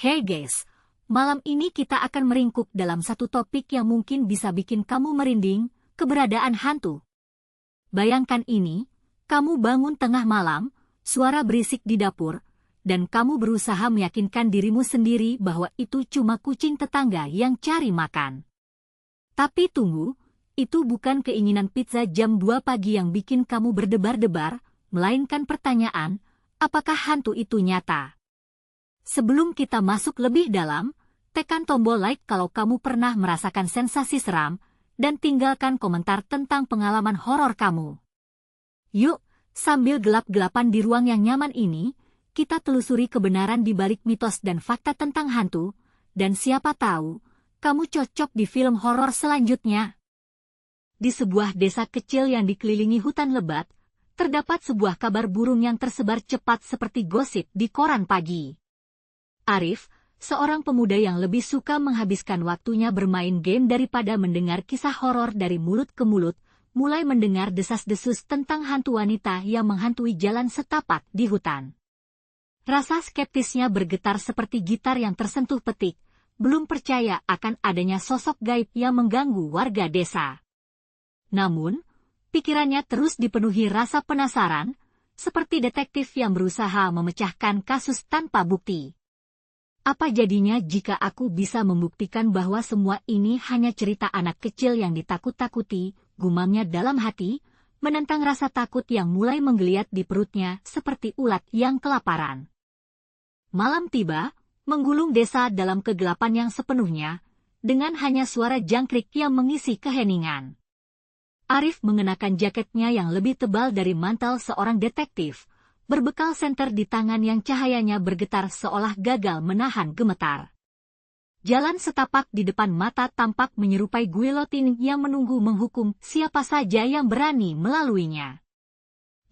Hey guys, malam ini kita akan meringkuk dalam satu topik yang mungkin bisa bikin kamu merinding, keberadaan hantu. Bayangkan ini, kamu bangun tengah malam, suara berisik di dapur, dan kamu berusaha meyakinkan dirimu sendiri bahwa itu cuma kucing tetangga yang cari makan. Tapi tunggu, itu bukan keinginan pizza jam 2 pagi yang bikin kamu berdebar-debar, melainkan pertanyaan, apakah hantu itu nyata? Sebelum kita masuk lebih dalam, tekan tombol like kalau kamu pernah merasakan sensasi seram, dan tinggalkan komentar tentang pengalaman horor kamu. Yuk, sambil gelap-gelapan di ruang yang nyaman ini, kita telusuri kebenaran di balik mitos dan fakta tentang hantu, dan siapa tahu, kamu cocok di film horor selanjutnya. Di sebuah desa kecil yang dikelilingi hutan lebat, terdapat sebuah kabar burung yang tersebar cepat seperti gosip di koran pagi. Arif, seorang pemuda yang lebih suka menghabiskan waktunya bermain game daripada mendengar kisah horor dari mulut ke mulut, mulai mendengar desas-desus tentang hantu wanita yang menghantui jalan setapak di hutan. Rasa skeptisnya bergetar seperti gitar yang tersentuh petik, belum percaya akan adanya sosok gaib yang mengganggu warga desa. Namun, pikirannya terus dipenuhi rasa penasaran, seperti detektif yang berusaha memecahkan kasus tanpa bukti. Apa jadinya jika aku bisa membuktikan bahwa semua ini hanya cerita anak kecil yang ditakut-takuti, gumamnya dalam hati, menentang rasa takut yang mulai menggeliat di perutnya seperti ulat yang kelaparan. Malam tiba, menggulung desa dalam kegelapan yang sepenuhnya, dengan hanya suara jangkrik yang mengisi keheningan. Arif mengenakan jaketnya yang lebih tebal dari mantel seorang detektif, berbekal senter di tangan yang cahayanya bergetar seolah gagal menahan gemetar. Jalan setapak di depan mata tampak menyerupai guillotine yang menunggu menghukum siapa saja yang berani melaluinya.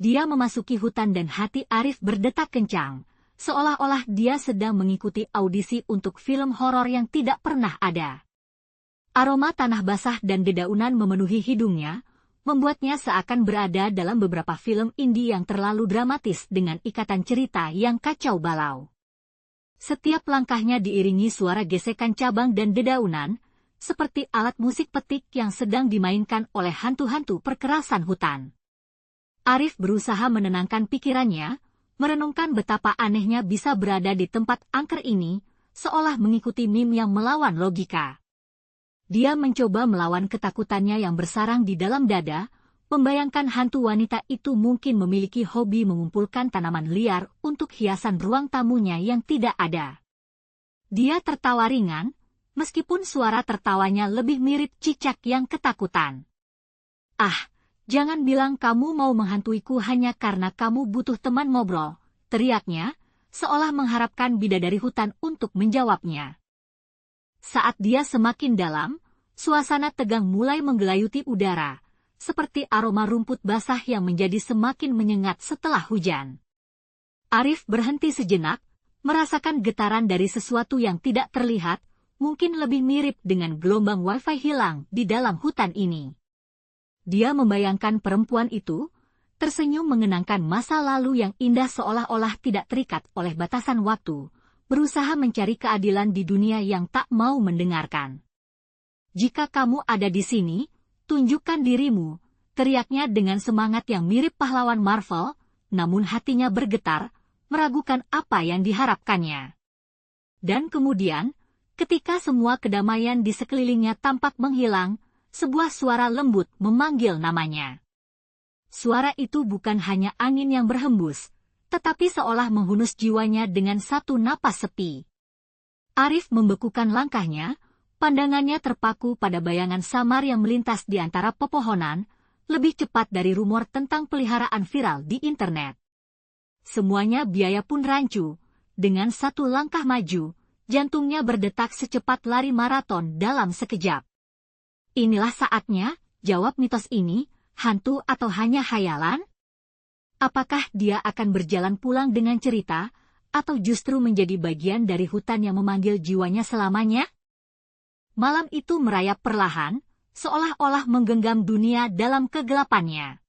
Dia memasuki hutan dan hati Arif berdetak kencang, seolah-olah dia sedang mengikuti audisi untuk film horor yang tidak pernah ada. Aroma tanah basah dan dedaunan memenuhi hidungnya, membuatnya seakan berada dalam beberapa film indie yang terlalu dramatis dengan ikatan cerita yang kacau balau. Setiap langkahnya diiringi suara gesekan cabang dan dedaunan, seperti alat musik petik yang sedang dimainkan oleh hantu-hantu perkerasan hutan. Arif berusaha menenangkan pikirannya, merenungkan betapa anehnya bisa berada di tempat angker ini, seolah mengikuti meme yang melawan logika. Dia mencoba melawan ketakutannya yang bersarang di dalam dada, membayangkan hantu wanita itu mungkin memiliki hobi mengumpulkan tanaman liar untuk hiasan ruang tamunya yang tidak ada. Dia tertawa ringan, meskipun suara tertawanya lebih mirip cicak yang ketakutan. "Ah, jangan bilang kamu mau menghantuiku hanya karena kamu butuh teman ngobrol," teriaknya, seolah mengharapkan bidadari hutan untuk menjawabnya. Saat dia semakin dalam, suasana tegang mulai menggelayuti udara, seperti aroma rumput basah yang menjadi semakin menyengat setelah hujan. Arif berhenti sejenak, merasakan getaran dari sesuatu yang tidak terlihat, mungkin lebih mirip dengan gelombang wifi hilang di dalam hutan ini. Dia membayangkan perempuan itu, tersenyum mengenangkan masa lalu yang indah seolah-olah tidak terikat oleh batasan waktu, berusaha mencari keadilan di dunia yang tak mau mendengarkan. "Jika kamu ada di sini, tunjukkan dirimu," teriaknya dengan semangat yang mirip pahlawan Marvel, namun hatinya bergetar, meragukan apa yang diharapkannya. Dan kemudian, ketika semua kedamaian di sekelilingnya tampak menghilang, sebuah suara lembut memanggil namanya. Suara itu bukan hanya angin yang berhembus, tetapi seolah menghunus jiwanya dengan satu napas sepi. Arif membekukan langkahnya, pandangannya terpaku pada bayangan samar yang melintas di antara pepohonan, lebih cepat dari rumor tentang peliharaan viral di internet. Semuanya biaya pun rancu, dengan satu langkah maju, jantungnya berdetak secepat lari maraton dalam sekejap. Inilah saatnya, jawab mitos ini, hantu atau hanya khayalan? Apakah dia akan berjalan pulang dengan cerita, atau justru menjadi bagian dari hutan yang memanggil jiwanya selamanya? Malam itu merayap perlahan, seolah-olah menggenggam dunia dalam kegelapannya.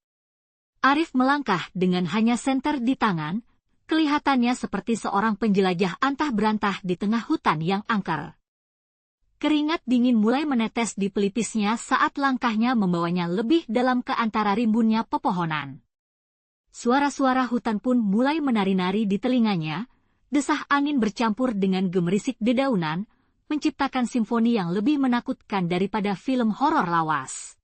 Arif melangkah dengan hanya senter di tangan, Kelihatannya seperti seorang penjelajah antah berantah di tengah hutan yang angker. Keringat dingin mulai menetes di pelipisnya saat langkahnya membawanya lebih dalam ke antara rimbunnya pepohonan. Suara-suara hutan pun mulai menari-nari di telinganya, desah angin bercampur dengan gemerisik dedaunan, menciptakan simfoni yang lebih menakutkan daripada film horor lawas.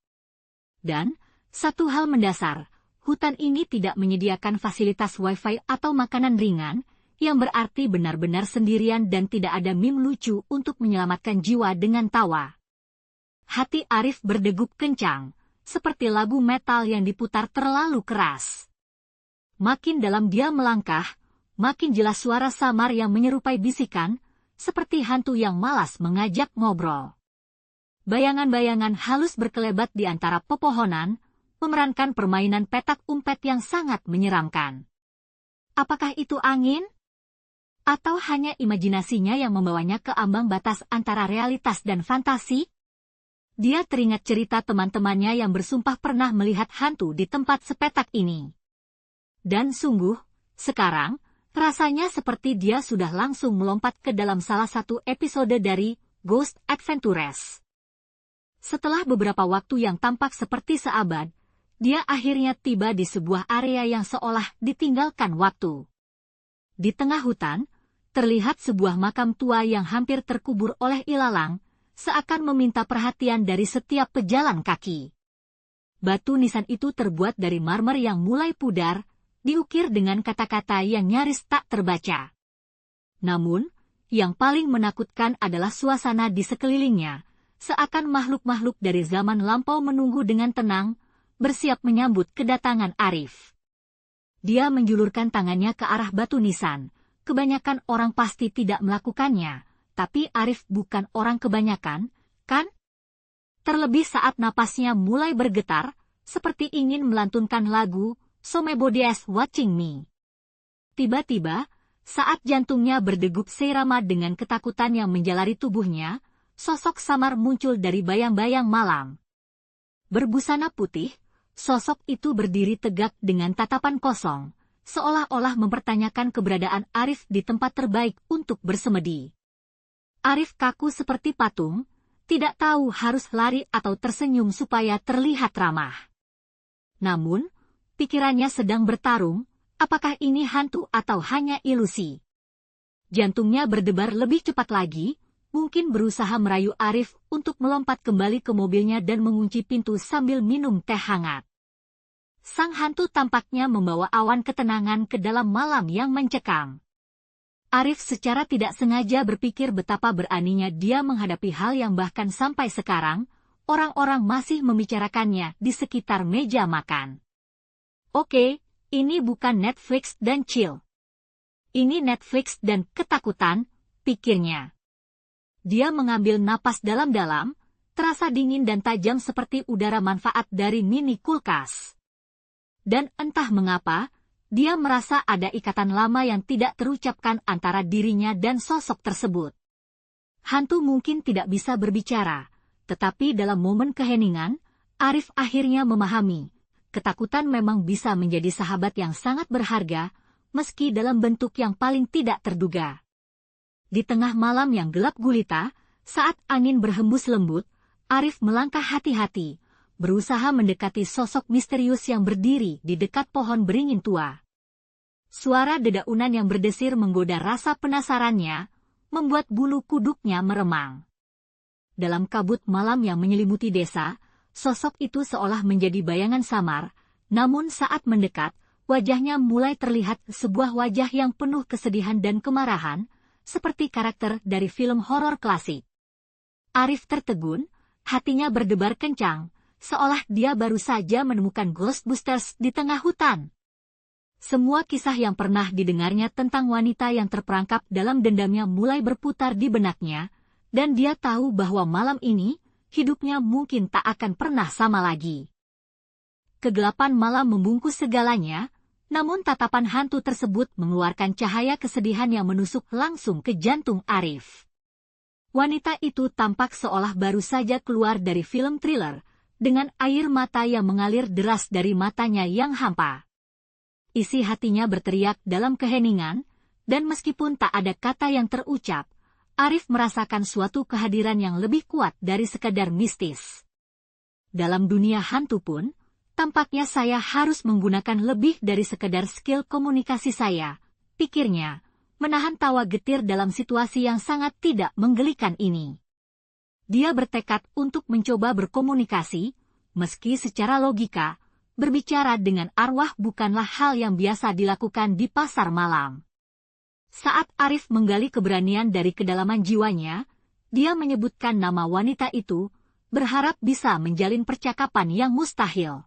Dan, satu hal mendasar, hutan ini tidak menyediakan fasilitas wifi atau makanan ringan, yang berarti benar-benar sendirian dan tidak ada meme lucu untuk menyelamatkan jiwa dengan tawa. Hati Arif berdegup kencang, seperti lagu metal yang diputar terlalu keras. Makin dalam dia melangkah, makin jelas suara samar yang menyerupai bisikan, seperti hantu yang malas mengajak ngobrol. Bayangan-bayangan halus berkelebat di antara pepohonan, memerankan permainan petak umpet yang sangat menyeramkan. Apakah itu angin? Atau hanya imajinasinya yang membawanya ke ambang batas antara realitas dan fantasi? Dia teringat cerita teman-temannya yang bersumpah pernah melihat hantu di tempat sepetak ini. Dan sungguh, sekarang, rasanya seperti dia sudah langsung melompat ke dalam salah satu episode dari Ghost Adventures. Setelah beberapa waktu yang tampak seperti seabad, dia akhirnya tiba di sebuah area yang seolah ditinggalkan waktu. Di tengah hutan, terlihat sebuah makam tua yang hampir terkubur oleh ilalang, seakan meminta perhatian dari setiap pejalan kaki. Batu nisan itu terbuat dari marmer yang mulai pudar, diukir dengan kata-kata yang nyaris tak terbaca. Namun, yang paling menakutkan adalah suasana di sekelilingnya, seakan makhluk-makhluk dari zaman lampau menunggu dengan tenang, bersiap menyambut kedatangan Arif. Dia menjulurkan tangannya ke arah batu nisan. Kebanyakan orang pasti tidak melakukannya, tapi Arif bukan orang kebanyakan, kan? Terlebih saat napasnya mulai bergetar, seperti ingin melantunkan lagu, Somebody's Watching Me. Tiba-tiba, saat jantungnya berdegup seirama dengan ketakutan yang menjalari tubuhnya, sosok samar muncul dari bayang-bayang malam. Berbusana putih, sosok itu berdiri tegak dengan tatapan kosong, seolah-olah mempertanyakan keberadaan Arif di tempat terbaik untuk bersemedi. Arif kaku seperti patung, tidak tahu harus lari atau tersenyum supaya terlihat ramah. Namun, pikirannya sedang bertarung, apakah ini hantu atau hanya ilusi? Jantungnya berdebar lebih cepat lagi, mungkin berusaha merayu Arif untuk melompat kembali ke mobilnya dan mengunci pintu sambil minum teh hangat. Sang hantu tampaknya membawa awan ketenangan ke dalam malam yang mencekam. Arif secara tidak sengaja berpikir betapa beraninya dia menghadapi hal yang bahkan sampai sekarang, orang-orang masih membicarakannya di sekitar meja makan. Oke, ini bukan Netflix dan chill. Ini Netflix dan ketakutan, pikirnya. Dia mengambil napas dalam-dalam, terasa dingin dan tajam seperti udara manfaat dari mini kulkas. Dan entah mengapa, dia merasa ada ikatan lama yang tidak terucapkan antara dirinya dan sosok tersebut. Hantu mungkin tidak bisa berbicara, tetapi dalam momen keheningan, Arif akhirnya memahami, ketakutan memang bisa menjadi sahabat yang sangat berharga, meski dalam bentuk yang paling tidak terduga. Di tengah malam yang gelap gulita, saat angin berhembus lembut, Arif melangkah hati-hati, berusaha mendekati sosok misterius yang berdiri di dekat pohon beringin tua. Suara dedaunan yang berdesir menggoda rasa penasarannya, membuat bulu kuduknya meremang. Dalam kabut malam yang menyelimuti desa, sosok itu seolah menjadi bayangan samar, namun saat mendekat, wajahnya mulai terlihat sebuah wajah yang penuh kesedihan dan kemarahan, seperti karakter dari film horor klasik. Arif tertegun, hatinya berdebar kencang, seolah dia baru saja menemukan Ghostbusters di tengah hutan. Semua kisah yang pernah didengarnya tentang wanita yang terperangkap dalam dendamnya mulai berputar di benaknya, dan dia tahu bahwa malam ini, hidupnya mungkin tak akan pernah sama lagi. Kegelapan malam membungkus segalanya, namun tatapan hantu tersebut mengeluarkan cahaya kesedihan yang menusuk langsung ke jantung Arif. Wanita itu tampak seolah baru saja keluar dari film thriller, dengan air mata yang mengalir deras dari matanya yang hampa. isi hatinya berteriak dalam keheningan, dan meskipun tak ada kata yang terucap, Arif merasakan suatu kehadiran yang lebih kuat dari sekadar mistis. Dalam dunia hantu pun, tampaknya saya harus menggunakan lebih dari sekadar skill komunikasi saya, pikirnya, menahan tawa getir dalam situasi yang sangat tidak menggelikan ini. Dia bertekad untuk mencoba berkomunikasi, meski secara logika, berbicara dengan arwah bukanlah hal yang biasa dilakukan di pasar malam. Saat Arif menggali keberanian dari kedalaman jiwanya, dia menyebutkan nama wanita itu, berharap bisa menjalin percakapan yang mustahil.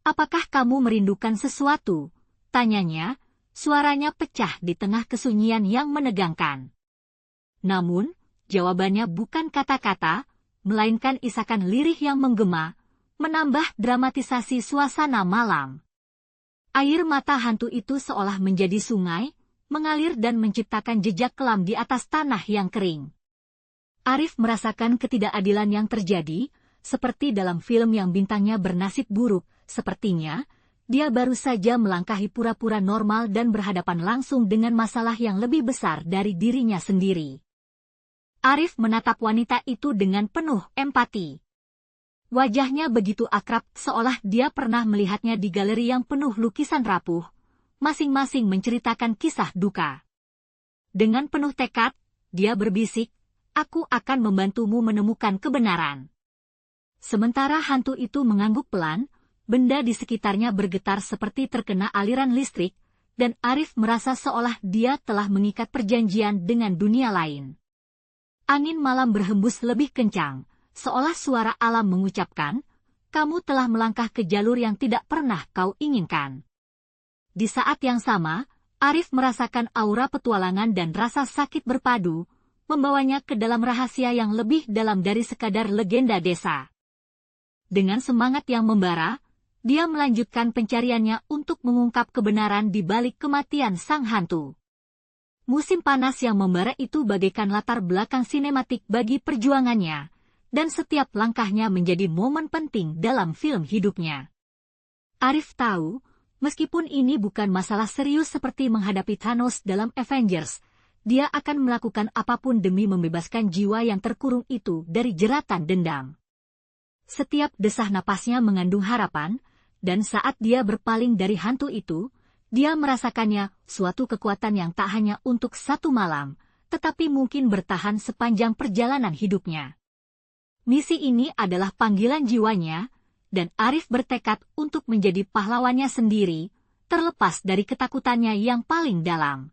"Apakah kamu merindukan sesuatu?" tanyanya, suaranya pecah di tengah kesunyian yang menegangkan. Namun, jawabannya bukan kata-kata, melainkan isakan lirih yang menggema, menambah dramatisasi suasana malam. Air mata hantu itu seolah menjadi sungai, mengalir dan menciptakan jejak kelam di atas tanah yang kering. Arif merasakan ketidakadilan yang terjadi, seperti dalam film yang bintangnya bernasib buruk. Sepertinya, dia baru saja melangkahi pura-pura normal dan berhadapan langsung dengan masalah yang lebih besar dari dirinya sendiri. Arif menatap wanita itu dengan penuh empati. Wajahnya begitu akrab, seolah dia pernah melihatnya di galeri yang penuh lukisan rapuh, masing-masing menceritakan kisah duka. Dengan penuh tekad, dia berbisik, "Aku akan membantumu menemukan kebenaran." Sementara hantu itu mengangguk pelan, benda di sekitarnya bergetar seperti terkena aliran listrik, dan Arif merasa seolah dia telah mengikat perjanjian dengan dunia lain. Angin malam berhembus lebih kencang, seolah suara alam mengucapkan, "Kamu telah melangkah ke jalur yang tidak pernah kau inginkan." Di saat yang sama, Arif merasakan aura petualangan dan rasa sakit berpadu, membawanya ke dalam rahasia yang lebih dalam dari sekadar legenda desa. Dengan semangat yang membara, dia melanjutkan pencariannya untuk mengungkap kebenaran di balik kematian sang hantu. Musim panas yang membara itu bagaikan latar belakang sinematik bagi perjuangannya, dan setiap langkahnya menjadi momen penting dalam film hidupnya. Arif tahu, meskipun ini bukan masalah serius seperti menghadapi Thanos dalam Avengers, dia akan melakukan apapun demi membebaskan jiwa yang terkurung itu dari jeratan dendam. Setiap desah napasnya mengandung harapan, dan saat dia berpaling dari hantu itu, dia merasakannya suatu kekuatan yang tak hanya untuk satu malam, tetapi mungkin bertahan sepanjang perjalanan hidupnya. Misi ini adalah panggilan jiwanya, dan Arif bertekad untuk menjadi pahlawannya sendiri, terlepas dari ketakutannya yang paling dalam.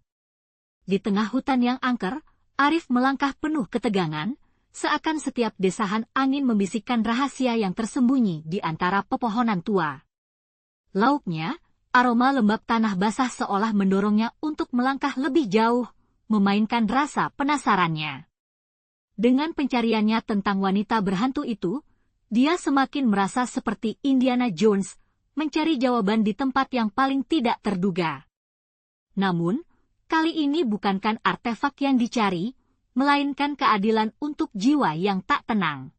Di tengah hutan yang angker, Arif melangkah penuh ketegangan, seakan setiap desahan angin membisikkan rahasia yang tersembunyi di antara pepohonan tua. Lauknya, aroma lembab tanah basah seolah mendorongnya untuk melangkah lebih jauh, memainkan rasa penasarannya. Dengan pencariannya tentang wanita berhantu itu, dia semakin merasa seperti Indiana Jones, mencari jawaban di tempat yang paling tidak terduga. Namun, kali ini bukankan artefak yang dicari, melainkan keadilan untuk jiwa yang tak tenang.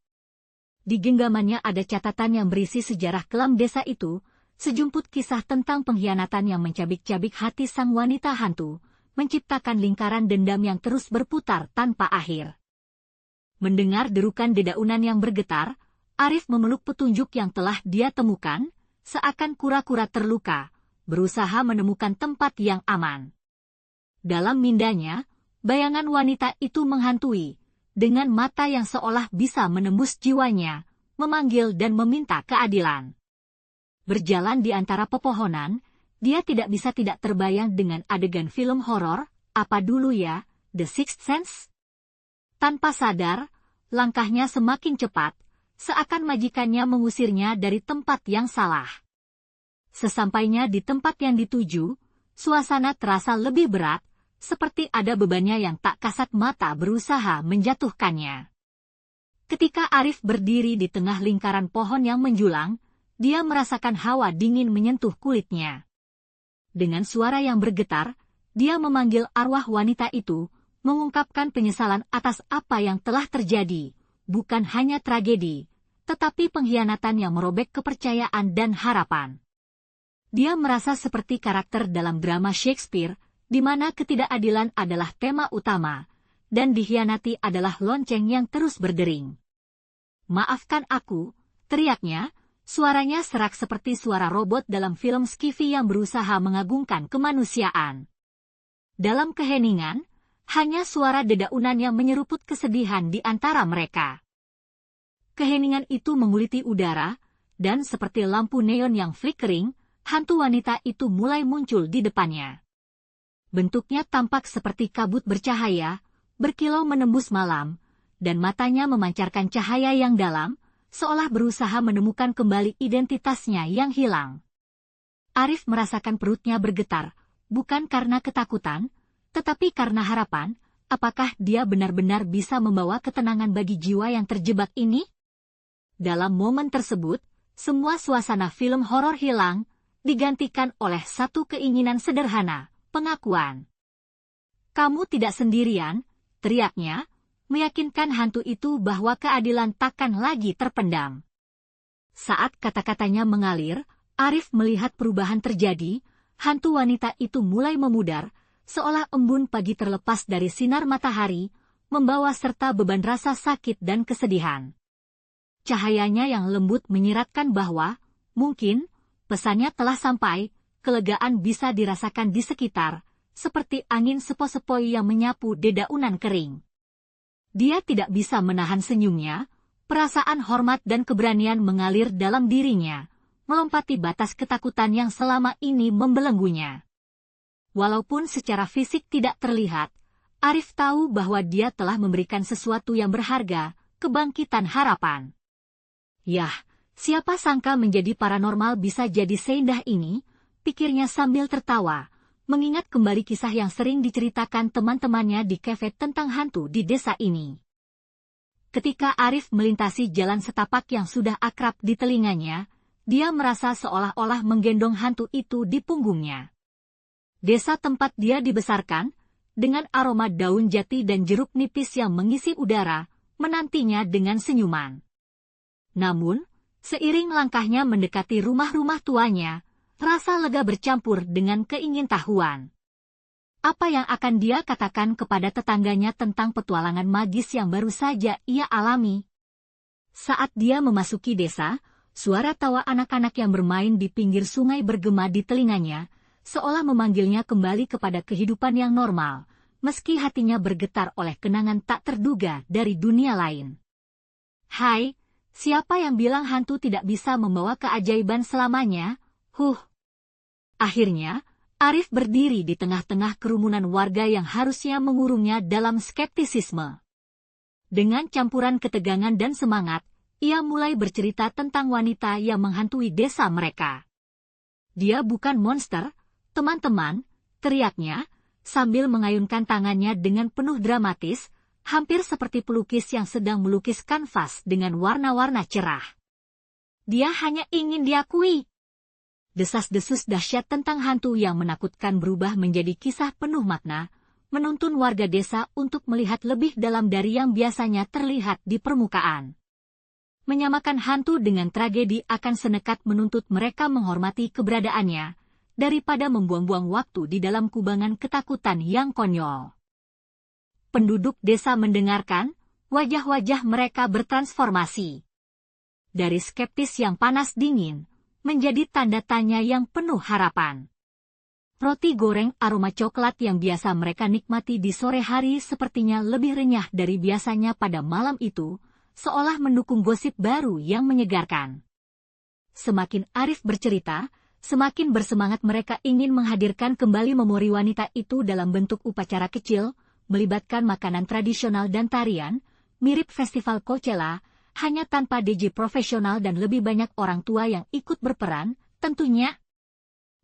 Di genggamannya ada catatan yang berisi sejarah kelam desa itu, sejumput kisah tentang pengkhianatan yang mencabik-cabik hati sang wanita hantu, menciptakan lingkaran dendam yang terus berputar tanpa akhir. Mendengar derukan dedaunan yang bergetar, Arif memeluk petunjuk yang telah dia temukan, seakan kura-kura terluka, berusaha menemukan tempat yang aman. Dalam mindanya, bayangan wanita itu menghantui, dengan mata yang seolah bisa menembus jiwanya, memanggil dan meminta keadilan. Berjalan di antara pepohonan, dia tidak bisa tidak terbayang dengan adegan film horor, apa dulu ya, The Sixth Sense? Tanpa sadar, langkahnya semakin cepat, seakan majikannya mengusirnya dari tempat yang salah. Sesampainya di tempat yang dituju, suasana terasa lebih berat, seperti ada bebannya yang tak kasat mata berusaha menjatuhkannya. Ketika Arif berdiri di tengah lingkaran pohon yang menjulang, dia merasakan hawa dingin menyentuh kulitnya. Dengan suara yang bergetar, dia memanggil arwah wanita itu, mengungkapkan penyesalan atas apa yang telah terjadi, bukan hanya tragedi, tetapi pengkhianatan yang merobek kepercayaan dan harapan. Dia merasa seperti karakter dalam drama Shakespeare, di mana ketidakadilan adalah tema utama, dan dikhianati adalah lonceng yang terus berdering. "Maafkan aku," teriaknya, suaranya serak seperti suara robot dalam film skifi yang berusaha mengagungkan kemanusiaan. Dalam keheningan, hanya suara dedaunan yang menyeruput kesedihan di antara mereka. Keheningan itu menguliti udara, dan seperti lampu neon yang flickering, hantu wanita itu mulai muncul di depannya. Bentuknya tampak seperti kabut bercahaya, berkilau menembus malam, dan matanya memancarkan cahaya yang dalam, seolah berusaha menemukan kembali identitasnya yang hilang. Arif merasakan perutnya bergetar, bukan karena ketakutan, tetapi karena harapan. Apakah dia benar-benar bisa membawa ketenangan bagi jiwa yang terjebak ini? Dalam momen tersebut, semua suasana film horor hilang, digantikan oleh satu keinginan sederhana, pengakuan. "Kamu tidak sendirian," teriaknya, meyakinkan hantu itu bahwa keadilan takkan lagi terpendam. Saat kata-katanya mengalir, Arif melihat perubahan terjadi. Hantu wanita itu mulai memudar, seolah embun pagi terlepas dari sinar matahari, membawa serta beban rasa sakit dan kesedihan. Cahayanya yang lembut menyiratkan bahwa, mungkin, pesannya telah sampai, kelegaan bisa dirasakan di sekitar, seperti angin sepoi-sepoi yang menyapu dedaunan kering. Dia tidak bisa menahan senyumnya, perasaan hormat dan keberanian mengalir dalam dirinya, melompati batas ketakutan yang selama ini membelenggunya. Walaupun secara fisik tidak terlihat, Arif tahu bahwa dia telah memberikan sesuatu yang berharga, kebangkitan harapan. "Yah, siapa sangka menjadi paranormal bisa jadi seindah ini," pikirnya sambil tertawa, mengingat kembali kisah yang sering diceritakan teman-temannya di kafe tentang hantu di desa ini. Ketika Arif melintasi jalan setapak yang sudah akrab di telinganya, dia merasa seolah-olah menggendong hantu itu di punggungnya. Desa tempat dia dibesarkan, dengan aroma daun jati dan jeruk nipis yang mengisi udara, menantinya dengan senyuman. Namun, seiring langkahnya mendekati rumah-rumah tuanya, rasa lega bercampur dengan keingintahuan. Apa yang akan dia katakan kepada tetangganya tentang petualangan magis yang baru saja ia alami? Saat dia memasuki desa, suara tawa anak-anak yang bermain di pinggir sungai bergema di telinganya, seolah memanggilnya kembali kepada kehidupan yang normal, meski hatinya bergetar oleh kenangan tak terduga dari dunia lain. "Hai, siapa yang bilang hantu tidak bisa membawa keajaiban selamanya? Akhirnya, Arif berdiri di tengah-tengah kerumunan warga yang harusnya mengurungnya dalam skeptisisme. Dengan campuran ketegangan dan semangat, ia mulai bercerita tentang wanita yang menghantui desa mereka. "Dia bukan monster, teman-teman," teriaknya, sambil mengayunkan tangannya dengan penuh dramatis, hampir seperti pelukis yang sedang melukis kanvas dengan warna-warna cerah. "Dia hanya ingin diakui." Desas-desus dahsyat tentang hantu yang menakutkan berubah menjadi kisah penuh makna, menuntun warga desa untuk melihat lebih dalam dari yang biasanya terlihat di permukaan. Menyamakan hantu dengan tragedi akan senekat menuntut mereka menghormati keberadaannya, daripada membuang-buang waktu di dalam kubangan ketakutan yang konyol. Penduduk desa mendengarkan, wajah-wajah mereka bertransformasi. Dari skeptis yang panas dingin, menjadi tanda tanya yang penuh harapan. Roti goreng aroma coklat yang biasa mereka nikmati di sore hari sepertinya lebih renyah dari biasanya pada malam itu, seolah mendukung gosip baru yang menyegarkan. Semakin Arif bercerita, semakin bersemangat mereka ingin menghadirkan kembali memori wanita itu dalam bentuk upacara kecil, melibatkan makanan tradisional dan tarian, mirip festival Coachella, hanya tanpa DJ profesional dan lebih banyak orang tua yang ikut berperan, tentunya.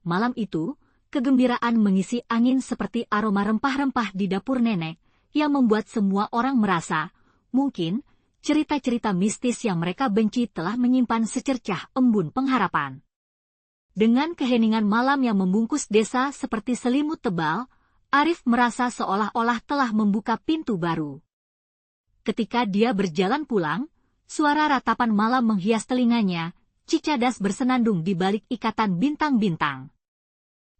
Malam itu, kegembiraan mengisi angin seperti aroma rempah-rempah di dapur nenek, yang membuat semua orang merasa, mungkin, cerita-cerita mistis yang mereka benci telah menyimpan secercah embun pengharapan. Dengan keheningan malam yang membungkus desa seperti selimut tebal, Arif merasa seolah-olah telah membuka pintu baru. Ketika dia berjalan pulang, suara ratapan malam menghias telinganya, Cicadas bersenandung di balik ikatan bintang-bintang.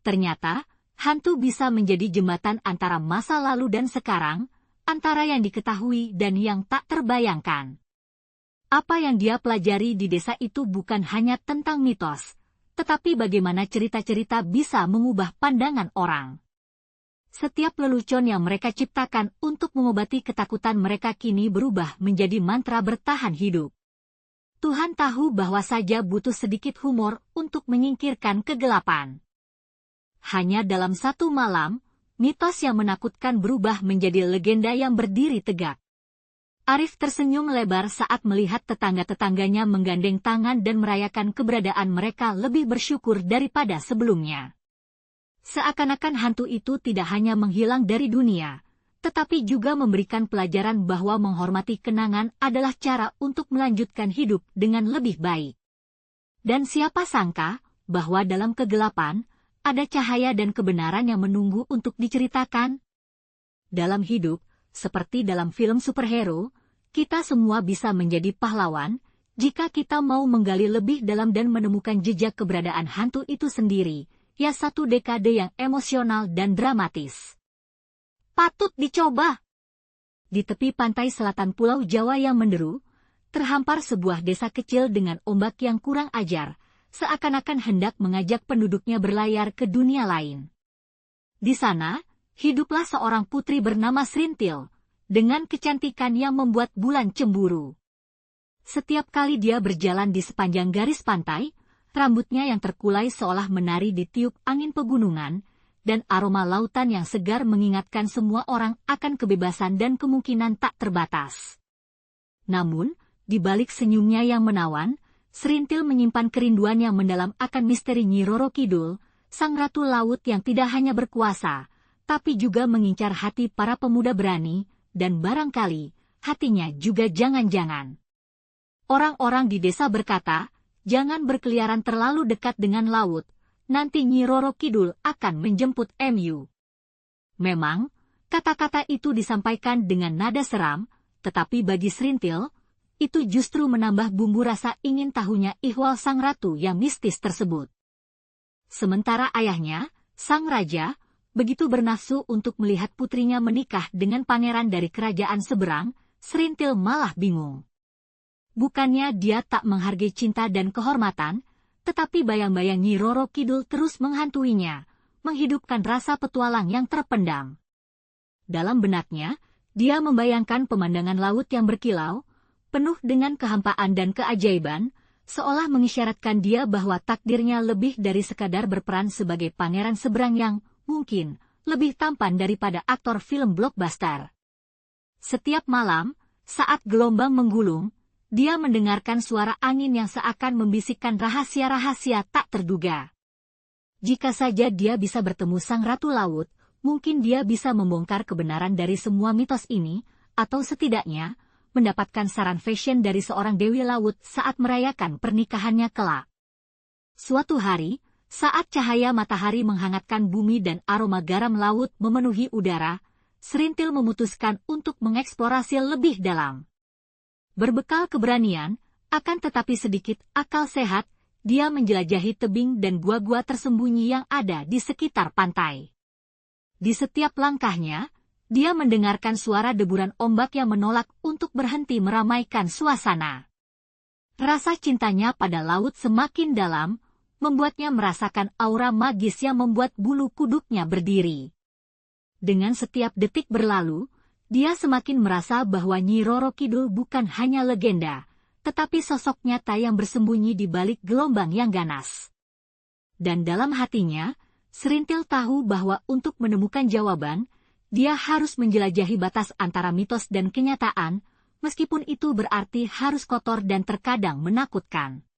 Ternyata, hantu bisa menjadi jembatan antara masa lalu dan sekarang, antara yang diketahui dan yang tak terbayangkan. Apa yang dia pelajari di desa itu bukan hanya tentang mitos, tetapi bagaimana cerita-cerita bisa mengubah pandangan orang. Setiap lelucon yang mereka ciptakan untuk mengobati ketakutan mereka kini berubah menjadi mantra bertahan hidup. Tuhan tahu bahwa saja butuh sedikit humor untuk menyingkirkan kegelapan. Hanya dalam satu malam, mitos yang menakutkan berubah menjadi legenda yang berdiri tegak. Arif tersenyum lebar saat melihat tetangga-tetangganya menggandeng tangan dan merayakan keberadaan mereka lebih bersyukur daripada sebelumnya. Seakan-akan hantu itu tidak hanya menghilang dari dunia, tetapi juga memberikan pelajaran bahwa menghormati kenangan adalah cara untuk melanjutkan hidup dengan lebih baik. Dan siapa sangka bahwa dalam kegelapan, ada cahaya dan kebenaran yang menunggu untuk diceritakan. Dalam hidup, seperti dalam film superhero, kita semua bisa menjadi pahlawan, jika kita mau menggali lebih dalam dan menemukan jejak keberadaan hantu itu sendiri, ya satu dekade yang emosional dan dramatis. Patut dicoba! Di tepi pantai selatan Pulau Jawa yang menderu, terhampar sebuah desa kecil dengan ombak yang kurang ajar, seakan-akan hendak mengajak penduduknya berlayar ke dunia lain. Di sana, hiduplah seorang putri bernama Srintil, dengan kecantikan yang membuat bulan cemburu. Setiap kali dia berjalan di sepanjang garis pantai, rambutnya yang terkulai seolah menari di tiup angin pegunungan, dan aroma lautan yang segar mengingatkan semua orang akan kebebasan dan kemungkinan tak terbatas. Namun, di balik senyumnya yang menawan, Srintil menyimpan kerinduan yang mendalam akan misteri Nyi Roro Kidul, sang ratu laut yang tidak hanya berkuasa, tapi juga mengincar hati para pemuda berani, dan barangkali, hatinya juga jangan-jangan. Orang-orang di desa berkata, jangan berkeliaran terlalu dekat dengan laut, nanti Nyi Roro Kidul akan menjemput MU. Memang, kata-kata itu disampaikan dengan nada seram, tetapi bagi Srintil, itu justru menambah bumbu rasa ingin tahunya ihwal sang ratu yang mistis tersebut. Sementara ayahnya, sang raja, begitu bernafsu untuk melihat putrinya menikah dengan pangeran dari kerajaan seberang, Srintil malah bingung. Bukannya dia tak menghargai cinta dan kehormatan, tetapi bayang-bayang Nyi Roro Kidul terus menghantuinya, menghidupkan rasa petualang yang terpendam. Dalam benaknya, dia membayangkan pemandangan laut yang berkilau, penuh dengan kehampaan dan keajaiban, seolah mengisyaratkan dia bahwa takdirnya lebih dari sekadar berperan sebagai pangeran seberang yang, mungkin, lebih tampan daripada aktor film blockbuster. Setiap malam, saat gelombang menggulung, dia mendengarkan suara angin yang seakan membisikkan rahasia-rahasia tak terduga. Jika saja dia bisa bertemu sang ratu laut, mungkin dia bisa membongkar kebenaran dari semua mitos ini, atau setidaknya, mendapatkan saran fashion dari seorang dewi laut saat merayakan pernikahannya kelak. Suatu hari, saat cahaya matahari menghangatkan bumi dan aroma garam laut memenuhi udara, Srintil memutuskan untuk mengeksplorasi lebih dalam. Berbekal keberanian, akan tetapi sedikit akal sehat, dia menjelajahi tebing dan gua-gua tersembunyi yang ada di sekitar pantai. Di setiap langkahnya, dia mendengarkan suara deburan ombak yang menolak untuk berhenti meramaikan suasana. Rasa cintanya pada laut semakin dalam, membuatnya merasakan aura magis yang membuat bulu kuduknya berdiri. Dengan setiap detik berlalu, dia semakin merasa bahwa Nyi Roro Kidul bukan hanya legenda, tetapi sosok nyata yang bersembunyi di balik gelombang yang ganas. Dan dalam hatinya, Srintil tahu bahwa untuk menemukan jawaban, dia harus menjelajahi batas antara mitos dan kenyataan, meskipun itu berarti harus kotor dan terkadang menakutkan.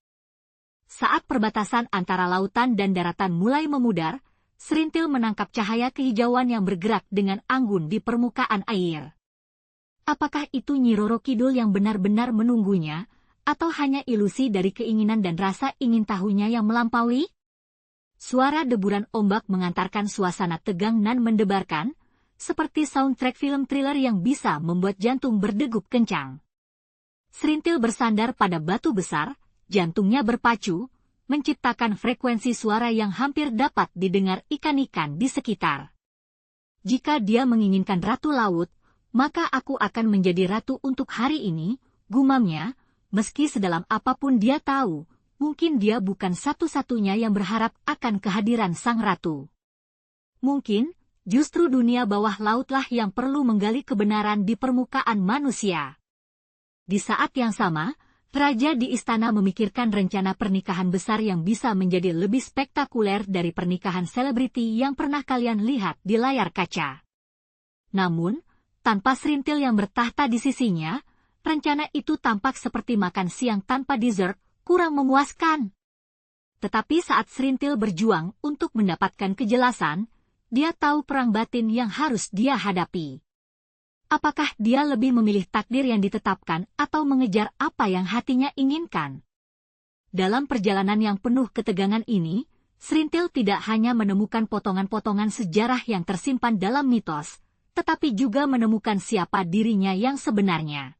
Saat perbatasan antara lautan dan daratan mulai memudar, Srintil menangkap cahaya kehijauan yang bergerak dengan anggun di permukaan air. Apakah itu Nyi Roro Kidul yang benar-benar menunggunya, atau hanya ilusi dari keinginan dan rasa ingin tahunya yang melampaui? Suara deburan ombak mengantarkan suasana tegang dan mendebarkan, seperti soundtrack film thriller yang bisa membuat jantung berdegup kencang. Srintil bersandar pada batu besar, jantungnya berpacu, menciptakan frekuensi suara yang hampir dapat didengar ikan-ikan di sekitar. Jika dia menginginkan ratu laut, maka aku akan menjadi ratu untuk hari ini, gumamnya, meski sedalam apapun dia tahu, mungkin dia bukan satu-satunya yang berharap akan kehadiran sang ratu. Mungkin, justru dunia bawah lautlah yang perlu menggali kebenaran di permukaan manusia. Di saat yang sama, raja di istana memikirkan rencana pernikahan besar yang bisa menjadi lebih spektakuler dari pernikahan selebriti yang pernah kalian lihat di layar kaca. Namun, tanpa Serintil yang bertahta di sisinya, rencana itu tampak seperti makan siang tanpa dessert, kurang memuaskan. Tetapi saat Serintil berjuang untuk mendapatkan kejelasan, dia tahu perang batin yang harus dia hadapi. Apakah dia lebih memilih takdir yang ditetapkan atau mengejar apa yang hatinya inginkan? Dalam perjalanan yang penuh ketegangan ini, Serintil tidak hanya menemukan potongan-potongan sejarah yang tersimpan dalam mitos, tetapi juga menemukan siapa dirinya yang sebenarnya.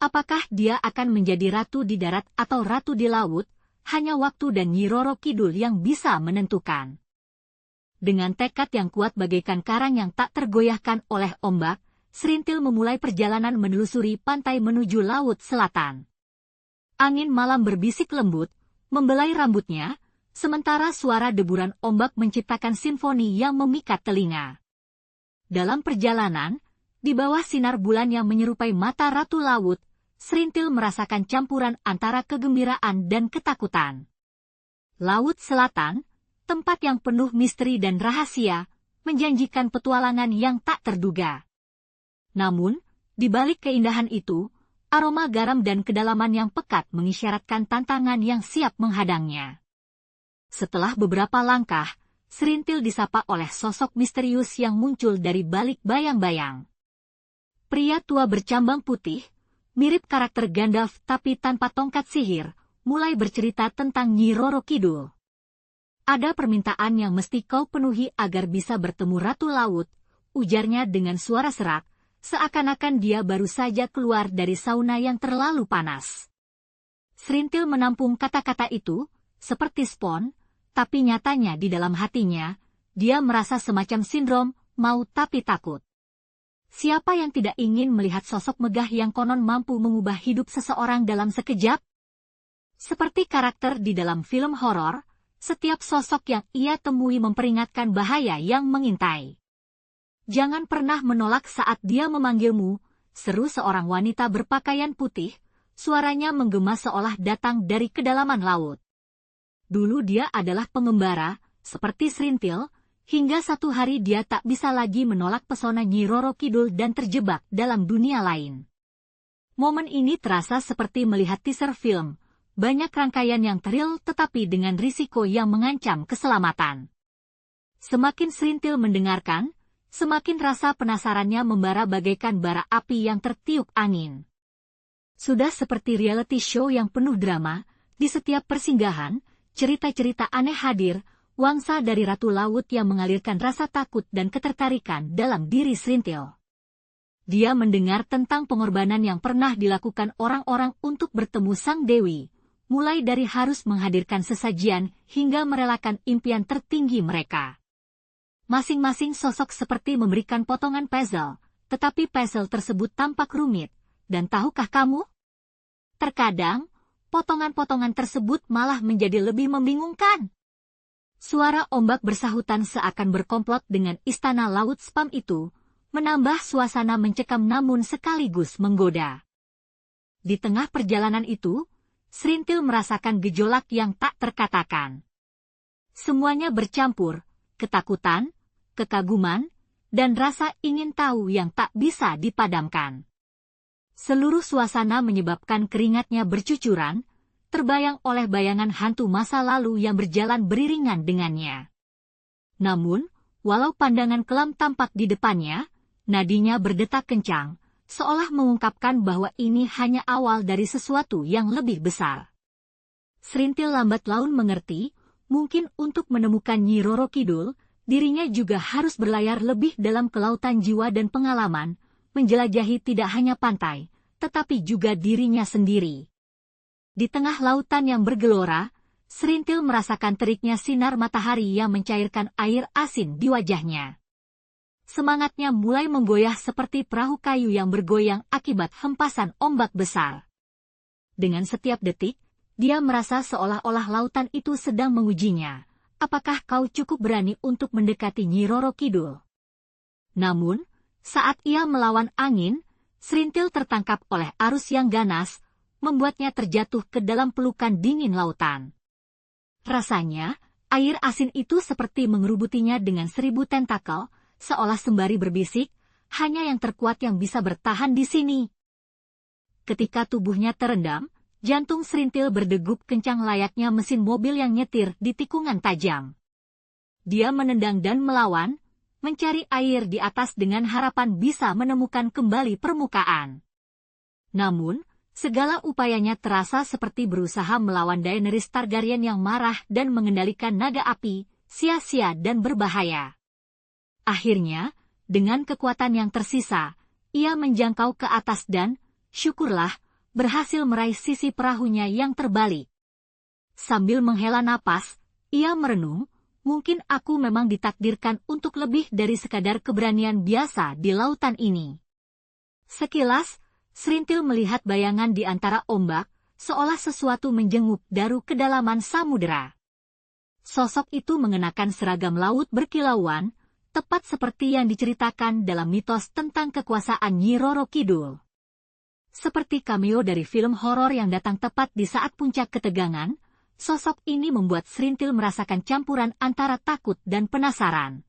Apakah dia akan menjadi ratu di darat atau ratu di laut, hanya waktu dan Nyi Roro Kidul yang bisa menentukan. Dengan tekad yang kuat bagaikan karang yang tak tergoyahkan oleh ombak, Serintil memulai perjalanan menelusuri pantai menuju laut selatan. Angin malam berbisik lembut, membelai rambutnya, sementara suara deburan ombak menciptakan simfoni yang memikat telinga. Dalam perjalanan, di bawah sinar bulan yang menyerupai mata Ratu Laut, Serintil merasakan campuran antara kegembiraan dan ketakutan. Laut Selatan, tempat yang penuh misteri dan rahasia, menjanjikan petualangan yang tak terduga. Namun, di balik keindahan itu, aroma garam dan kedalaman yang pekat mengisyaratkan tantangan yang siap menghadangnya. Setelah beberapa langkah, Serintil disapa oleh sosok misterius yang muncul dari balik bayang-bayang. Pria tua bercambang putih, mirip karakter Gandalf tapi tanpa tongkat sihir, mulai bercerita tentang Nyi Roro Kidul. Ada permintaan yang mesti kau penuhi agar bisa bertemu Ratu Laut, ujarnya dengan suara serak, seakan-akan dia baru saja keluar dari sauna yang terlalu panas. Serintil menampung kata-kata itu, seperti spon, tapi nyatanya di dalam hatinya, dia merasa semacam sindrom, mau tapi takut. Siapa yang tidak ingin melihat sosok megah yang konon mampu mengubah hidup seseorang dalam sekejap? Seperti karakter di dalam film horor, setiap sosok yang ia temui memperingatkan bahaya yang mengintai. Jangan pernah menolak saat dia memanggilmu, seru seorang wanita berpakaian putih, suaranya menggema seolah datang dari kedalaman laut. Dulu dia adalah pengembara, seperti Serintil, hingga satu hari dia tak bisa lagi menolak pesona Nyi Roro Kidul dan terjebak dalam dunia lain. Momen ini terasa seperti melihat teaser film, banyak rangkaian yang thrill tetapi dengan risiko yang mengancam keselamatan. Semakin Serintil mendengarkan, semakin rasa penasarannya membara bagaikan bara api yang tertiup angin. Sudah seperti reality show yang penuh drama, di setiap persinggahan, cerita-cerita aneh hadir, wangsa dari Ratu Laut yang mengalirkan rasa takut dan ketertarikan dalam diri Serintil. Dia mendengar tentang pengorbanan yang pernah dilakukan orang-orang untuk bertemu Sang Dewi, mulai dari harus menghadirkan sesajian hingga merelakan impian tertinggi mereka. Masing-masing sosok seperti memberikan potongan puzzle, tetapi puzzle tersebut tampak rumit, dan tahukah kamu? Terkadang, potongan-potongan tersebut malah menjadi lebih membingungkan. Suara ombak bersahutan seakan berkomplot dengan istana laut spam itu, menambah suasana mencekam namun sekaligus menggoda. Di tengah perjalanan itu, Serintil merasakan gejolak yang tak terkatakan. Semuanya bercampur, ketakutan, kekaguman, dan rasa ingin tahu yang tak bisa dipadamkan. Seluruh suasana menyebabkan keringatnya bercucuran, terbayang oleh bayangan hantu masa lalu yang berjalan beriringan dengannya. Namun, walau pandangan kelam tampak di depannya, nadinya berdetak kencang, seolah mengungkapkan bahwa ini hanya awal dari sesuatu yang lebih besar. Serintil lambat laun mengerti, mungkin untuk menemukan Nyi Roro Kidul, dirinya juga harus berlayar lebih dalam ke lautan jiwa dan pengalaman, menjelajahi tidak hanya pantai, tetapi juga dirinya sendiri. Di tengah lautan yang bergelora, Serintil merasakan teriknya sinar matahari yang mencairkan air asin di wajahnya. Semangatnya mulai menggoyah seperti perahu kayu yang bergoyang akibat hempasan ombak besar. Dengan setiap detik, dia merasa seolah-olah lautan itu sedang mengujinya. Apakah kau cukup berani untuk mendekati Nyi Roro Kidul? Namun, saat ia melawan angin, Serintil tertangkap oleh arus yang ganas, membuatnya terjatuh ke dalam pelukan dingin lautan. Rasanya, air asin itu seperti mengerubutinya dengan 1000 tentakel, seolah sembari berbisik, hanya yang terkuat yang bisa bertahan di sini. Ketika tubuhnya terendam, jantung Serintil berdegup kencang layaknya mesin mobil yang nyetir di tikungan tajam. Dia menendang dan melawan, mencari air di atas dengan harapan bisa menemukan kembali permukaan. Namun, segala upayanya terasa seperti berusaha melawan Daenerys Targaryen yang marah dan mengendalikan naga api, sia-sia dan berbahaya. Akhirnya, dengan kekuatan yang tersisa, ia menjangkau ke atas dan, syukurlah, berhasil meraih sisi perahunya yang terbalik. Sambil menghela napas, ia merenung, mungkin aku memang ditakdirkan untuk lebih dari sekadar keberanian biasa di lautan ini. Sekilas, Serintil melihat bayangan di antara ombak, seolah sesuatu menjenguk dari kedalaman samudera. Sosok itu mengenakan seragam laut berkilauan, tepat seperti yang diceritakan dalam mitos tentang kekuasaan Nyi Roro Kidul. Seperti cameo dari film horor yang datang tepat di saat puncak ketegangan, sosok ini membuat Serintil merasakan campuran antara takut dan penasaran.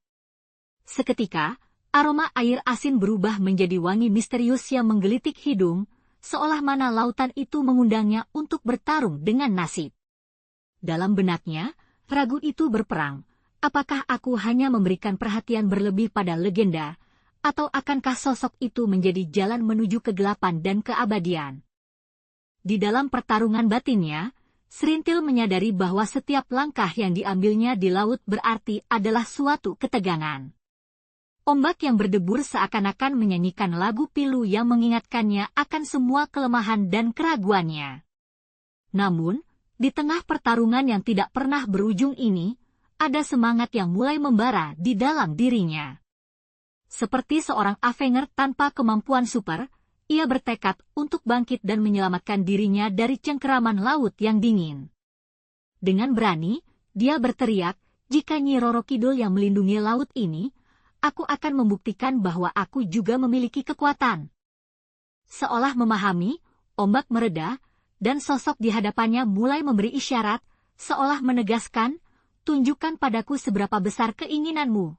Seketika, aroma air asin berubah menjadi wangi misterius yang menggelitik hidung, seolah mana lautan itu mengundangnya untuk bertarung dengan nasib. Dalam benaknya, ragu itu berperang. Apakah aku hanya memberikan perhatian berlebih pada legenda, atau akankah sosok itu menjadi jalan menuju kegelapan dan keabadian? Di dalam pertarungan batinnya, Serintil menyadari bahwa setiap langkah yang diambilnya di laut berarti adalah suatu ketegangan. Ombak yang berdebur seakan-akan menyanyikan lagu pilu yang mengingatkannya akan semua kelemahan dan keraguannya. Namun, di tengah pertarungan yang tidak pernah berujung ini, ada semangat yang mulai membara di dalam dirinya. Seperti seorang Avenger tanpa kemampuan super, ia bertekad untuk bangkit dan menyelamatkan dirinya dari cengkeraman laut yang dingin. Dengan berani, dia berteriak, jika Nyi Roro Kidul yang melindungi laut ini, aku akan membuktikan bahwa aku juga memiliki kekuatan. Seolah memahami, ombak mereda, dan sosok di hadapannya mulai memberi isyarat, seolah menegaskan, tunjukkan padaku seberapa besar keinginanmu.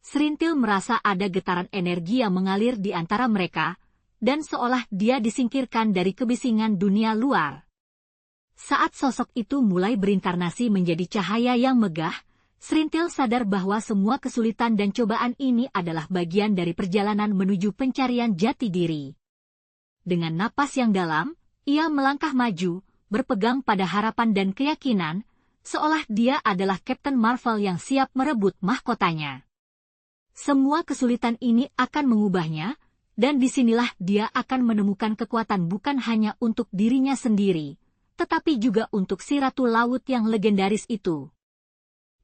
Serintil merasa ada getaran energi yang mengalir di antara mereka, dan seolah dia disingkirkan dari kebisingan dunia luar. Saat sosok itu mulai berinkarnasi menjadi cahaya yang megah, Serintil sadar bahwa semua kesulitan dan cobaan ini adalah bagian dari perjalanan menuju pencarian jati diri. Dengan napas yang dalam, ia melangkah maju, berpegang pada harapan dan keyakinan, seolah dia adalah Captain Marvel yang siap merebut mahkotanya. Semua kesulitan ini akan mengubahnya, dan disinilah dia akan menemukan kekuatan bukan hanya untuk dirinya sendiri, tetapi juga untuk si Ratu Laut yang legendaris itu.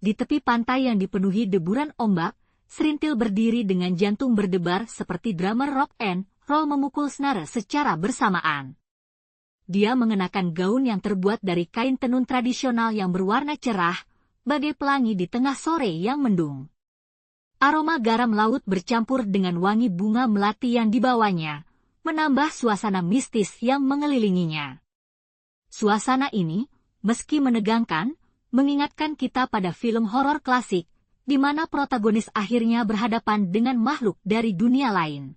Di tepi pantai yang dipenuhi deburan ombak, Serintil berdiri dengan jantung berdebar seperti drummer rock and roll memukul snare secara bersamaan. Dia mengenakan gaun yang terbuat dari kain tenun tradisional yang berwarna cerah, bagai pelangi di tengah sore yang mendung. Aroma garam laut bercampur dengan wangi bunga melati yang dibawanya, menambah suasana mistis yang mengelilinginya. Suasana ini, meski menegangkan, mengingatkan kita pada film horor klasik, di mana protagonis akhirnya berhadapan dengan makhluk dari dunia lain.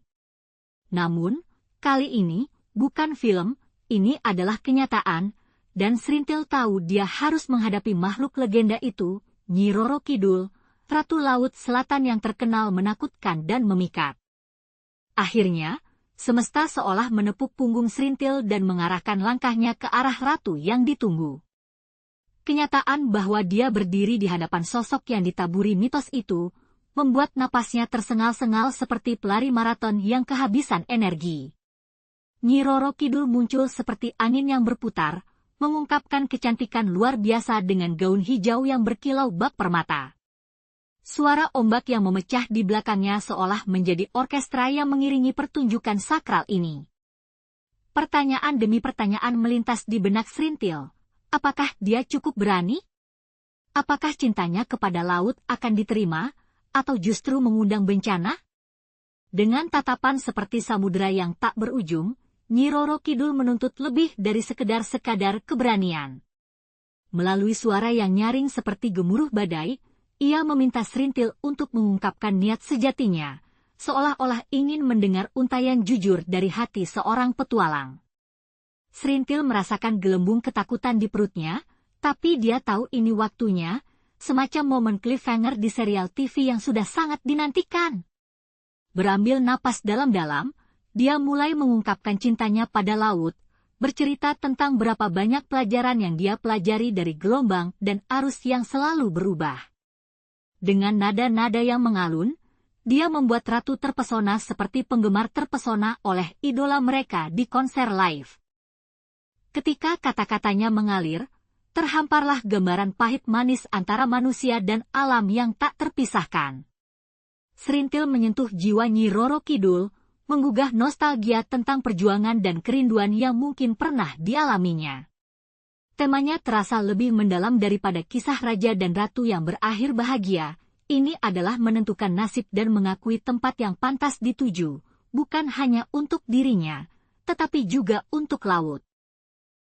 Namun, kali ini, bukan film, ini adalah kenyataan, dan Serintil tahu dia harus menghadapi makhluk legenda itu, Nyi Roro Kidul, Ratu Laut Selatan yang terkenal menakutkan dan memikat. Akhirnya, semesta seolah menepuk punggung Serintil dan mengarahkan langkahnya ke arah ratu yang ditunggu. Kenyataan bahwa dia berdiri di hadapan sosok yang ditaburi mitos itu, membuat napasnya tersengal-sengal seperti pelari maraton yang kehabisan energi. Nyi Roro Kidul muncul seperti angin yang berputar, mengungkapkan kecantikan luar biasa dengan gaun hijau yang berkilau bak permata. Suara ombak yang memecah di belakangnya seolah menjadi orkestra yang mengiringi pertunjukan sakral ini. Pertanyaan demi pertanyaan melintas di benak Srintil. Apakah dia cukup berani? Apakah cintanya kepada laut akan diterima, atau justru mengundang bencana? Dengan tatapan seperti samudera yang tak berujung, Nyi Roro Kidul menuntut lebih dari sekadar keberanian. Melalui suara yang nyaring seperti gemuruh badai, ia meminta Srintil untuk mengungkapkan niat sejatinya, seolah-olah ingin mendengar untayan jujur dari hati seorang petualang. Srintil merasakan gelembung ketakutan di perutnya, tapi dia tahu ini waktunya, semacam momen cliffhanger di serial TV yang sudah sangat dinantikan. Berambil napas dalam-dalam, dia mulai mengungkapkan cintanya pada laut, bercerita tentang berapa banyak pelajaran yang dia pelajari dari gelombang dan arus yang selalu berubah. Dengan nada-nada yang mengalun, dia membuat ratu terpesona seperti penggemar terpesona oleh idola mereka di konser live. Ketika kata-katanya mengalir, terhamparlah gambaran pahit manis antara manusia dan alam yang tak terpisahkan. Srintil menyentuh jiwa Nyi Roro Kidul, menggugah nostalgia tentang perjuangan dan kerinduan yang mungkin pernah dialaminya. Temanya terasa lebih mendalam daripada kisah raja dan ratu yang berakhir bahagia. Ini adalah menentukan nasib dan mengakui tempat yang pantas dituju, bukan hanya untuk dirinya, tetapi juga untuk laut.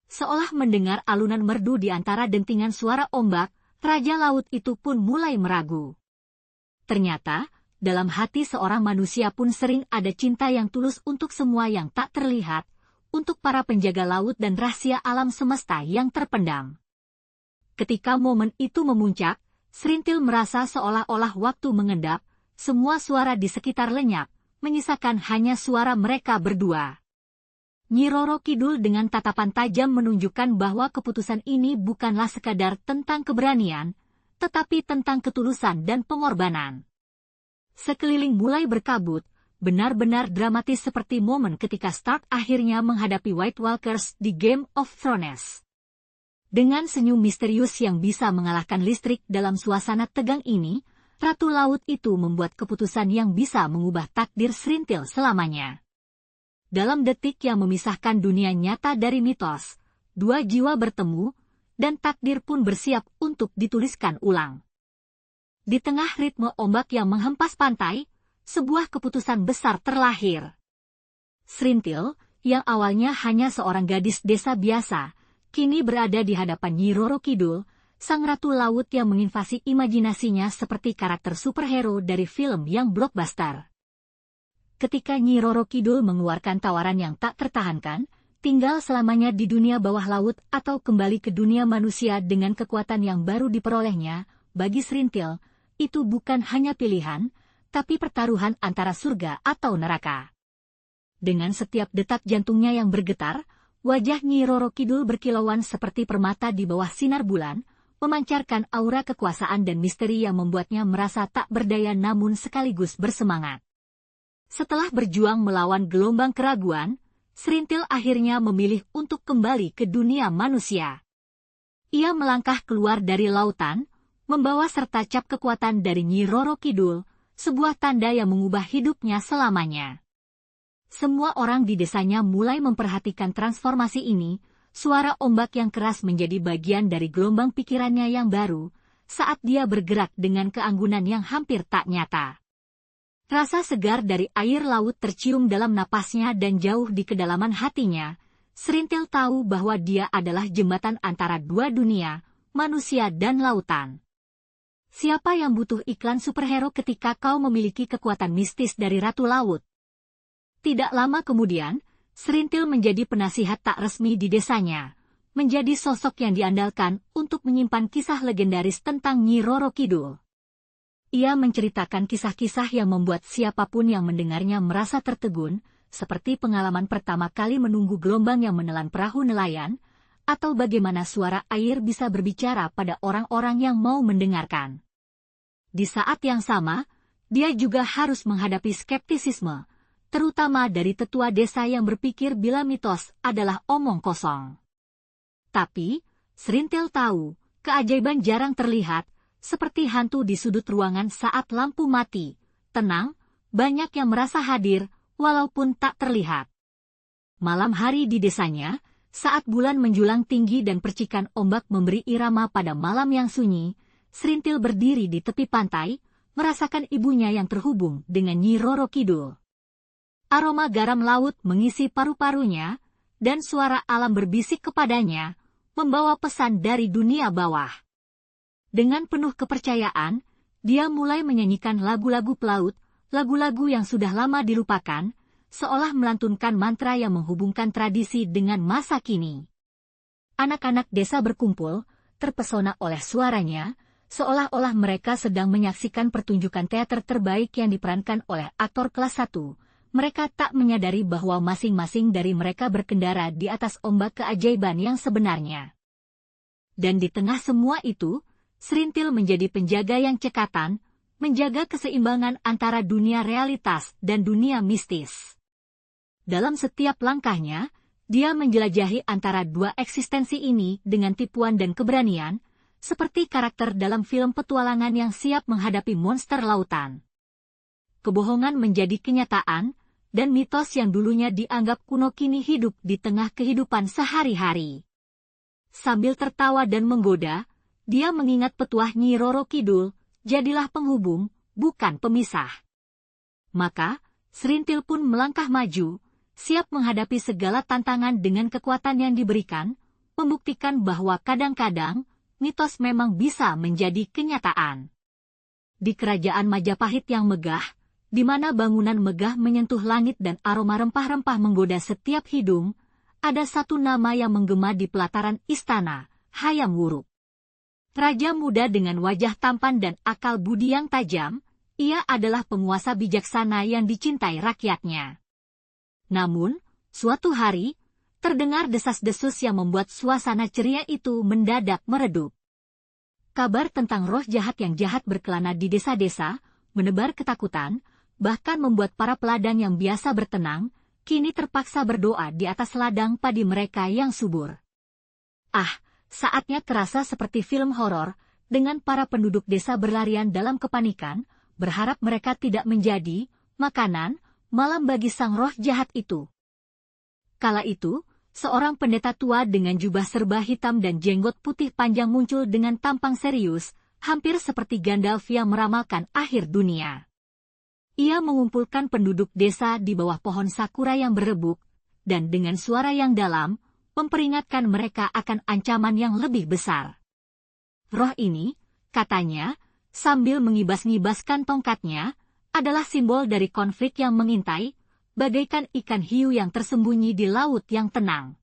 Seolah mendengar alunan merdu di antara dentingan suara ombak, raja laut itu pun mulai meragu. Ternyata, dalam hati seorang manusia pun sering ada cinta yang tulus untuk semua yang tak terlihat, untuk para penjaga laut dan rahasia alam semesta yang terpendam. Ketika momen itu memuncak, Srintil merasa seolah-olah waktu mengendap, semua suara di sekitar lenyap, menyisakan hanya suara mereka berdua. Nyi Roro Kidul dengan tatapan tajam menunjukkan bahwa keputusan ini bukanlah sekadar tentang keberanian, tetapi tentang ketulusan dan pengorbanan. Sekeliling mulai berkabut, benar-benar dramatis seperti momen ketika Stark akhirnya menghadapi White Walkers di Game of Thrones. Dengan senyum misterius yang bisa mengalahkan listrik dalam suasana tegang ini, Ratu Laut itu membuat keputusan yang bisa mengubah takdir Srintil selamanya. Dalam detik yang memisahkan dunia nyata dari mitos, dua jiwa bertemu, dan takdir pun bersiap untuk dituliskan ulang. Di tengah ritme ombak yang menghempas pantai, sebuah keputusan besar terlahir. Srintil, yang awalnya hanya seorang gadis desa biasa, kini berada di hadapan Nyi Roro Kidul, sang ratu laut yang menginvasi imajinasinya seperti karakter superhero dari film yang blockbuster. Ketika Nyi Roro Kidul mengeluarkan tawaran yang tak tertahankan, tinggal selamanya di dunia bawah laut atau kembali ke dunia manusia dengan kekuatan yang baru diperolehnya, bagi Srintil, itu bukan hanya pilihan, tapi pertaruhan antara surga atau neraka. Dengan setiap detak jantungnya yang bergetar, wajah Nyi Roro Kidul berkilauan seperti permata di bawah sinar bulan, memancarkan aura kekuasaan dan misteri yang membuatnya merasa tak berdaya namun sekaligus bersemangat. Setelah berjuang melawan gelombang keraguan, Srintil akhirnya memilih untuk kembali ke dunia manusia. Ia melangkah keluar dari lautan, membawa serta cap kekuatan dari Nyi Roro Kidul, sebuah tanda yang mengubah hidupnya selamanya. Semua orang di desanya mulai memperhatikan transformasi ini, suara ombak yang keras menjadi bagian dari gelombang pikirannya yang baru, saat dia bergerak dengan keanggunan yang hampir tak nyata. Rasa segar dari air laut tercium dalam napasnya dan jauh di kedalaman hatinya, Srintil tahu bahwa dia adalah jembatan antara dua dunia, manusia dan lautan. Siapa yang butuh iklan superhero ketika kau memiliki kekuatan mistis dari Ratu Laut? Tidak lama kemudian, Srintil menjadi penasihat tak resmi di desanya, menjadi sosok yang diandalkan untuk menyimpan kisah legendaris tentang Nyi Roro Kidul. Ia menceritakan kisah-kisah yang membuat siapapun yang mendengarnya merasa tertegun, seperti pengalaman pertama kali menunggu gelombang yang menelan perahu nelayan, atau bagaimana suara air bisa berbicara pada orang-orang yang mau mendengarkan. Di saat yang sama, dia juga harus menghadapi skeptisisme, terutama dari tetua desa yang berpikir bila mitos adalah omong kosong. Tapi, Serintil tahu, keajaiban jarang terlihat, seperti hantu di sudut ruangan saat lampu mati. Tenang, banyak yang merasa hadir, walaupun tak terlihat. Malam hari di desanya, saat bulan menjulang tinggi dan percikan ombak memberi irama pada malam yang sunyi, Serintil berdiri di tepi pantai, merasakan ibunya yang terhubung dengan Nyi Roro Kidul. Aroma garam laut mengisi paru-parunya, dan suara alam berbisik kepadanya, membawa pesan dari dunia bawah. Dengan penuh kepercayaan, dia mulai menyanyikan lagu-lagu pelaut, lagu-lagu yang sudah lama dilupakan, seolah melantunkan mantra yang menghubungkan tradisi dengan masa kini. Anak-anak desa berkumpul, terpesona oleh suaranya, seolah-olah mereka sedang menyaksikan pertunjukan teater terbaik yang diperankan oleh aktor kelas 1. Mereka tak menyadari bahwa masing-masing dari mereka berkendara di atas ombak keajaiban yang sebenarnya. Dan di tengah semua itu, Serintil menjadi penjaga yang cekatan, menjaga keseimbangan antara dunia realitas dan dunia mistis. Dalam setiap langkahnya, dia menjelajahi antara dua eksistensi ini dengan tipuan dan keberanian, seperti karakter dalam film petualangan yang siap menghadapi monster lautan. Kebohongan menjadi kenyataan, dan mitos yang dulunya dianggap kuno kini hidup di tengah kehidupan sehari-hari. Sambil tertawa dan menggoda, dia mengingat petuah Nyi Roro Kidul, jadilah penghubung, bukan pemisah. Maka, Serintil pun melangkah maju, siap menghadapi segala tantangan dengan kekuatan yang diberikan, membuktikan bahwa kadang-kadang, mitos memang bisa menjadi kenyataan. Di kerajaan Majapahit yang megah, di mana bangunan megah menyentuh langit dan aroma rempah-rempah menggoda setiap hidung, ada satu nama yang menggema di pelataran istana, Hayam Wuruk. Raja muda dengan wajah tampan dan akal budi yang tajam, ia adalah penguasa bijaksana yang dicintai rakyatnya. Namun, suatu hari, terdengar desas-desus yang membuat suasana ceria itu mendadak meredup. Kabar tentang roh jahat yang jahat berkelana di desa-desa, menebar ketakutan, bahkan membuat para peladang yang biasa bertenang, kini terpaksa berdoa di atas ladang padi mereka yang subur. Saatnya terasa seperti film horor, dengan para penduduk desa berlarian dalam kepanikan, berharap mereka tidak menjadi makanan malam bagi sang roh jahat itu. Kala itu, seorang pendeta tua dengan jubah serba hitam dan jenggot putih panjang muncul dengan tampang serius, hampir seperti Gandalf yang meramalkan akhir dunia. Ia mengumpulkan penduduk desa di bawah pohon sakura yang berebuk, dan dengan suara yang dalam, memperingatkan mereka akan ancaman yang lebih besar. Roh ini, katanya, sambil mengibas-ngibaskan tongkatnya, adalah simbol dari konflik yang mengintai, bagaikan ikan hiu yang tersembunyi di laut yang tenang.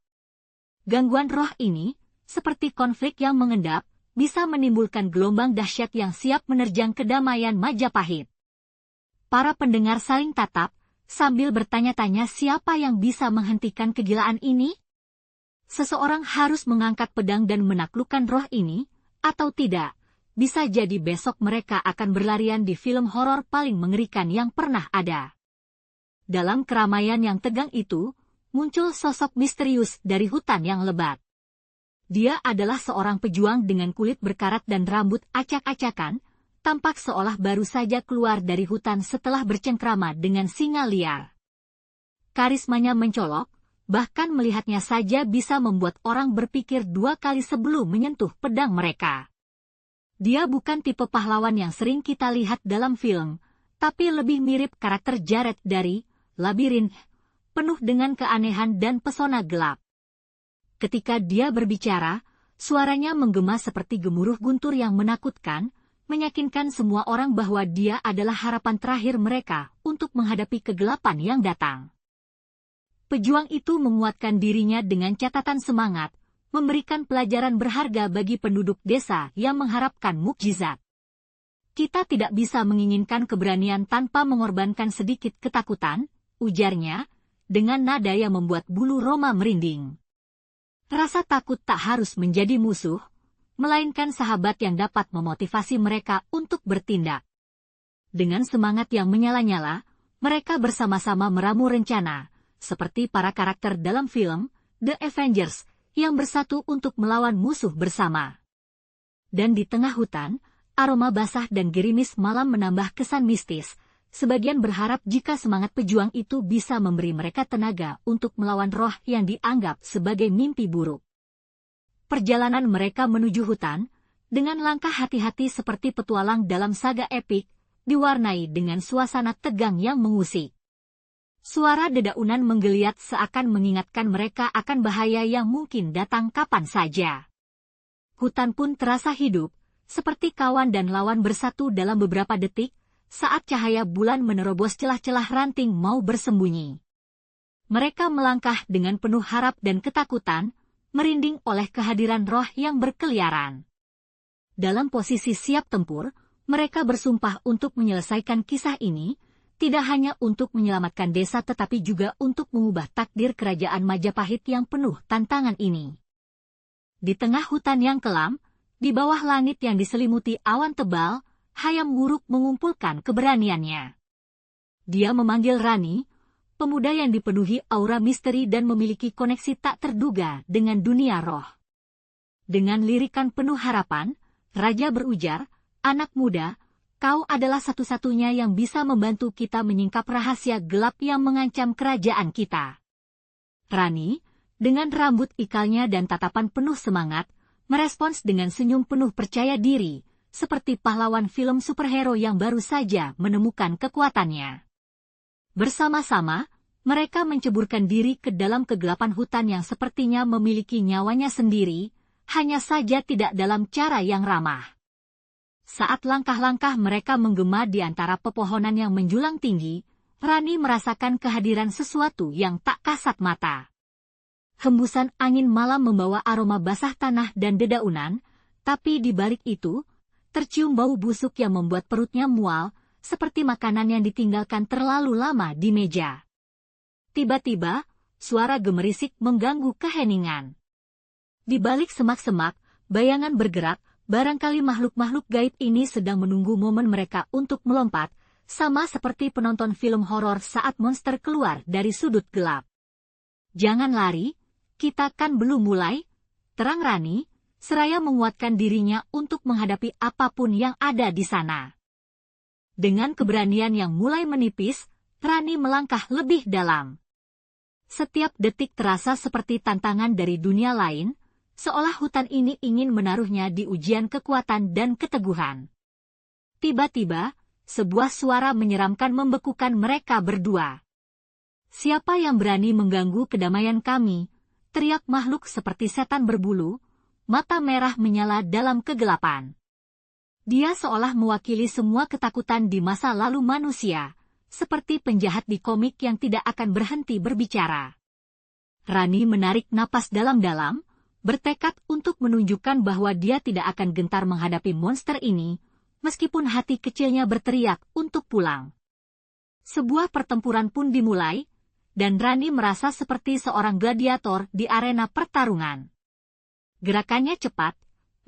Gangguan roh ini, seperti konflik yang mengendap, bisa menimbulkan gelombang dahsyat yang siap menerjang kedamaian Majapahit. Para pendengar saling tatap, sambil bertanya-tanya siapa yang bisa menghentikan kegilaan ini? Seseorang harus mengangkat pedang dan menaklukkan roh ini, atau tidak, bisa jadi besok mereka akan berlarian di film horor paling mengerikan yang pernah ada. Dalam keramaian yang tegang itu, muncul sosok misterius dari hutan yang lebat. Dia adalah seorang pejuang dengan kulit berkarat dan rambut acak-acakan, tampak seolah baru saja keluar dari hutan setelah bercengkrama dengan singa liar. Karismanya mencolok, bahkan melihatnya saja bisa membuat orang berpikir dua kali sebelum menyentuh pedang mereka. Dia bukan tipe pahlawan yang sering kita lihat dalam film, tapi lebih mirip karakter Jared dari Labyrinth, penuh dengan keanehan dan pesona gelap. Ketika dia berbicara, suaranya menggema seperti gemuruh guntur yang menakutkan, meyakinkan semua orang bahwa dia adalah harapan terakhir mereka untuk menghadapi kegelapan yang datang. Pejuang itu menguatkan dirinya dengan catatan semangat, memberikan pelajaran berharga bagi penduduk desa yang mengharapkan mukjizat. Kita tidak bisa menginginkan keberanian tanpa mengorbankan sedikit ketakutan, ujarnya, dengan nada yang membuat bulu roma merinding. Rasa takut tak harus menjadi musuh, melainkan sahabat yang dapat memotivasi mereka untuk bertindak. Dengan semangat yang menyala-nyala, mereka bersama-sama meramu rencana, seperti para karakter dalam film The Avengers yang bersatu untuk melawan musuh bersama. Dan di tengah hutan, aroma basah dan gerimis malam menambah kesan mistis. Sebagian berharap jika semangat pejuang itu bisa memberi mereka tenaga untuk melawan roh yang dianggap sebagai mimpi buruk. Perjalanan mereka menuju hutan, dengan langkah hati-hati seperti petualang dalam saga epik, diwarnai dengan suasana tegang yang mengusik. Suara dedaunan menggeliat seakan mengingatkan mereka akan bahaya yang mungkin datang kapan saja. Hutan pun terasa hidup, seperti kawan dan lawan bersatu dalam beberapa detik, saat cahaya bulan menerobos celah-celah ranting mau bersembunyi. Mereka melangkah dengan penuh harap dan ketakutan, merinding oleh kehadiran roh yang berkeliaran. Dalam posisi siap tempur, mereka bersumpah untuk menyelesaikan kisah ini, tidak hanya untuk menyelamatkan desa tetapi juga untuk mengubah takdir kerajaan Majapahit yang penuh tantangan ini. Di tengah hutan yang kelam, di bawah langit yang diselimuti awan tebal, Hayam Wuruk mengumpulkan keberaniannya. Dia memanggil Rani, pemuda yang dipenuhi aura misteri dan memiliki koneksi tak terduga dengan dunia roh. Dengan lirikan penuh harapan, Raja berujar, "Anak muda, kau adalah satu-satunya yang bisa membantu kita menyingkap rahasia gelap yang mengancam kerajaan kita." Rani, dengan rambut ikalnya dan tatapan penuh semangat, merespons dengan senyum penuh percaya diri, seperti pahlawan film superhero yang baru saja menemukan kekuatannya. Bersama-sama, mereka menceburkan diri ke dalam kegelapan hutan yang sepertinya memiliki nyawanya sendiri, hanya saja tidak dalam cara yang ramah. Saat langkah-langkah mereka menggema di antara pepohonan yang menjulang tinggi, Rani merasakan kehadiran sesuatu yang tak kasat mata. Hembusan angin malam membawa aroma basah tanah dan dedaunan, tapi di balik itu, tercium bau busuk yang membuat perutnya mual, seperti makanan yang ditinggalkan terlalu lama di meja. Tiba-tiba, suara gemerisik mengganggu keheningan. Di balik semak-semak, bayangan bergerak, barangkali makhluk-makhluk gaib ini sedang menunggu momen mereka untuk melompat, sama seperti penonton film horor saat monster keluar dari sudut gelap. "Jangan lari, kita kan belum mulai," terang Rani, seraya menguatkan dirinya untuk menghadapi apapun yang ada di sana. Dengan keberanian yang mulai menipis, Rani melangkah lebih dalam. Setiap detik terasa seperti tantangan dari dunia lain, seolah hutan ini ingin menaruhnya di ujian kekuatan dan keteguhan. Tiba-tiba, sebuah suara menyeramkan membekukan mereka berdua. "Siapa yang berani mengganggu kedamaian kami?" teriak makhluk seperti setan berbulu, mata merah menyala dalam kegelapan. Dia seolah mewakili semua ketakutan di masa lalu manusia, seperti penjahat di komik yang tidak akan berhenti berbicara. Rani menarik napas dalam-dalam, bertekad untuk menunjukkan bahwa dia tidak akan gentar menghadapi monster ini, meskipun hati kecilnya berteriak untuk pulang. Sebuah pertempuran pun dimulai, dan Rani merasa seperti seorang gladiator di arena pertarungan. Gerakannya cepat,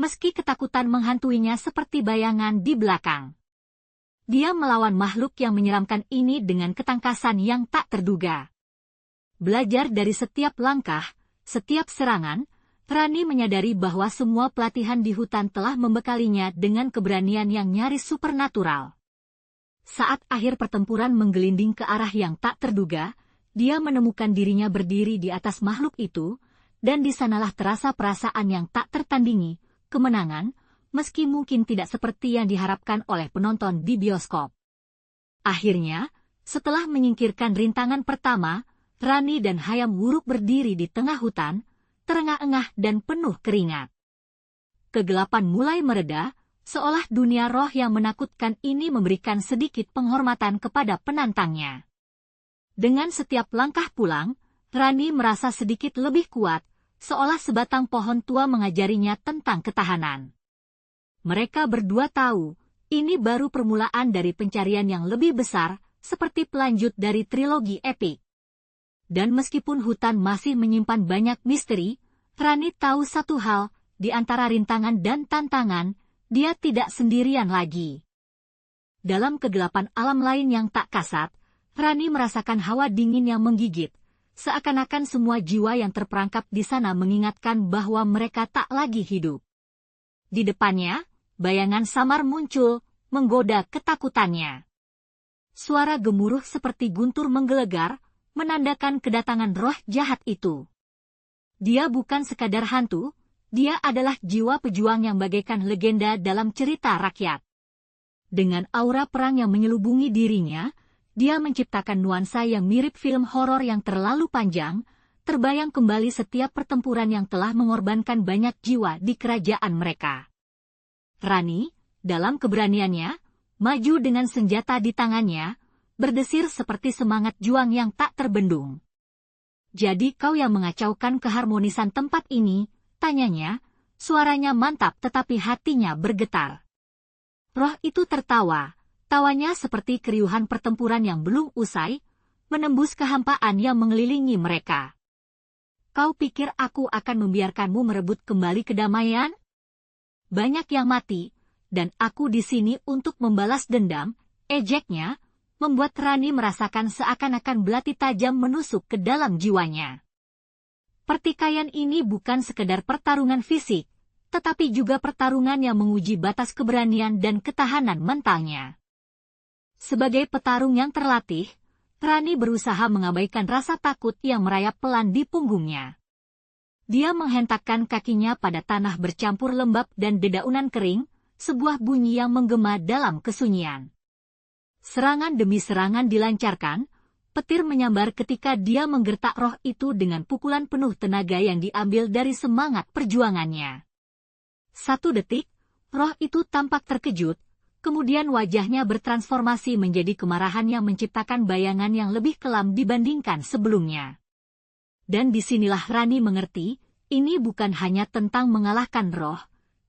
meski ketakutan menghantuinya seperti bayangan di belakang. Dia melawan makhluk yang menyeramkan ini dengan ketangkasan yang tak terduga. Belajar dari setiap langkah, setiap serangan, Rani menyadari bahwa semua pelatihan di hutan telah membekalinya dengan keberanian yang nyaris supernatural. Saat akhir pertempuran menggelinding ke arah yang tak terduga, dia menemukan dirinya berdiri di atas makhluk itu, dan di sanalah terasa perasaan yang tak tertandingi, kemenangan, meski mungkin tidak seperti yang diharapkan oleh penonton di bioskop. Akhirnya, setelah menyingkirkan rintangan pertama, Rani dan Hayam Wuruk berdiri di tengah hutan, terengah-engah dan penuh keringat. Kegelapan mulai mereda, seolah dunia roh yang menakutkan ini memberikan sedikit penghormatan kepada penantangnya. Dengan setiap langkah pulang, Rani merasa sedikit lebih kuat, seolah sebatang pohon tua mengajarinya tentang ketahanan. Mereka berdua tahu, ini baru permulaan dari pencarian yang lebih besar, seperti pelanjut dari trilogi epik. Dan meskipun hutan masih menyimpan banyak misteri, Rani tahu satu hal, di antara rintangan dan tantangan, dia tidak sendirian lagi. Dalam kegelapan alam lain yang tak kasat, Rani merasakan hawa dingin yang menggigit, seakan-akan semua jiwa yang terperangkap di sana mengingatkan bahwa mereka tak lagi hidup. Di depannya, bayangan samar muncul, menggoda ketakutannya. Suara gemuruh seperti guntur menggelegar, menandakan kedatangan roh jahat itu. Dia bukan sekadar hantu, dia adalah jiwa pejuang yang bagaikan legenda dalam cerita rakyat. Dengan aura perang yang menyelubungi dirinya, dia menciptakan nuansa yang mirip film horor yang terlalu panjang, terbayang kembali setiap pertempuran yang telah mengorbankan banyak jiwa di kerajaan mereka. Rani, dalam keberaniannya, maju dengan senjata di tangannya, berdesir seperti semangat juang yang tak terbendung. "Jadi kau yang mengacaukan keharmonisan tempat ini?" tanyanya, suaranya mantap tetapi hatinya bergetar. Roh itu tertawa, tawanya seperti keriuhan pertempuran yang belum usai, menembus kehampaan yang mengelilingi mereka. "Kau pikir aku akan membiarkanmu merebut kembali kedamaian? Banyak yang mati, dan aku di sini untuk membalas dendam," ejeknya, membuat Rani merasakan seakan-akan belati tajam menusuk ke dalam jiwanya. Pertikaian ini bukan sekedar pertarungan fisik, tetapi juga pertarungan yang menguji batas keberanian dan ketahanan mentalnya. Sebagai petarung yang terlatih, Rani berusaha mengabaikan rasa takut yang merayap pelan di punggungnya. Dia menghentakkan kakinya pada tanah bercampur lembab dan dedaunan kering, sebuah bunyi yang menggema dalam kesunyian. Serangan demi serangan dilancarkan, petir menyambar ketika dia menggertak roh itu dengan pukulan penuh tenaga yang diambil dari semangat perjuangannya. 1 detik, roh itu tampak terkejut, kemudian wajahnya bertransformasi menjadi kemarahan yang menciptakan bayangan yang lebih kelam dibandingkan sebelumnya. Dan disinilah Rani mengerti, ini bukan hanya tentang mengalahkan roh,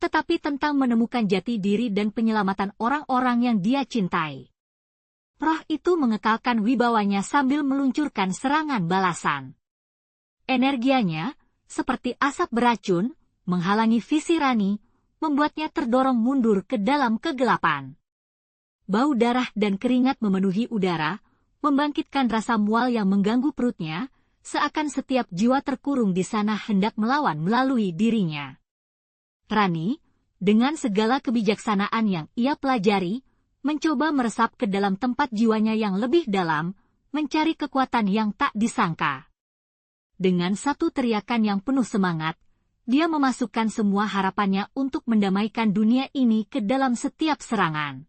tetapi tentang menemukan jati diri dan penyelamatan orang-orang yang dia cintai. Roh itu mengekalkan wibawanya sambil meluncurkan serangan balasan. Energianya, seperti asap beracun, menghalangi visi Rani, membuatnya terdorong mundur ke dalam kegelapan. Bau darah dan keringat memenuhi udara, membangkitkan rasa mual yang mengganggu perutnya, seakan setiap jiwa terkurung di sana hendak melawan melalui dirinya. Rani, dengan segala kebijaksanaan yang ia pelajari, mencoba meresap ke dalam tempat jiwanya yang lebih dalam, mencari kekuatan yang tak disangka. Dengan satu teriakan yang penuh semangat, dia memasukkan semua harapannya untuk mendamaikan dunia ini ke dalam setiap serangan.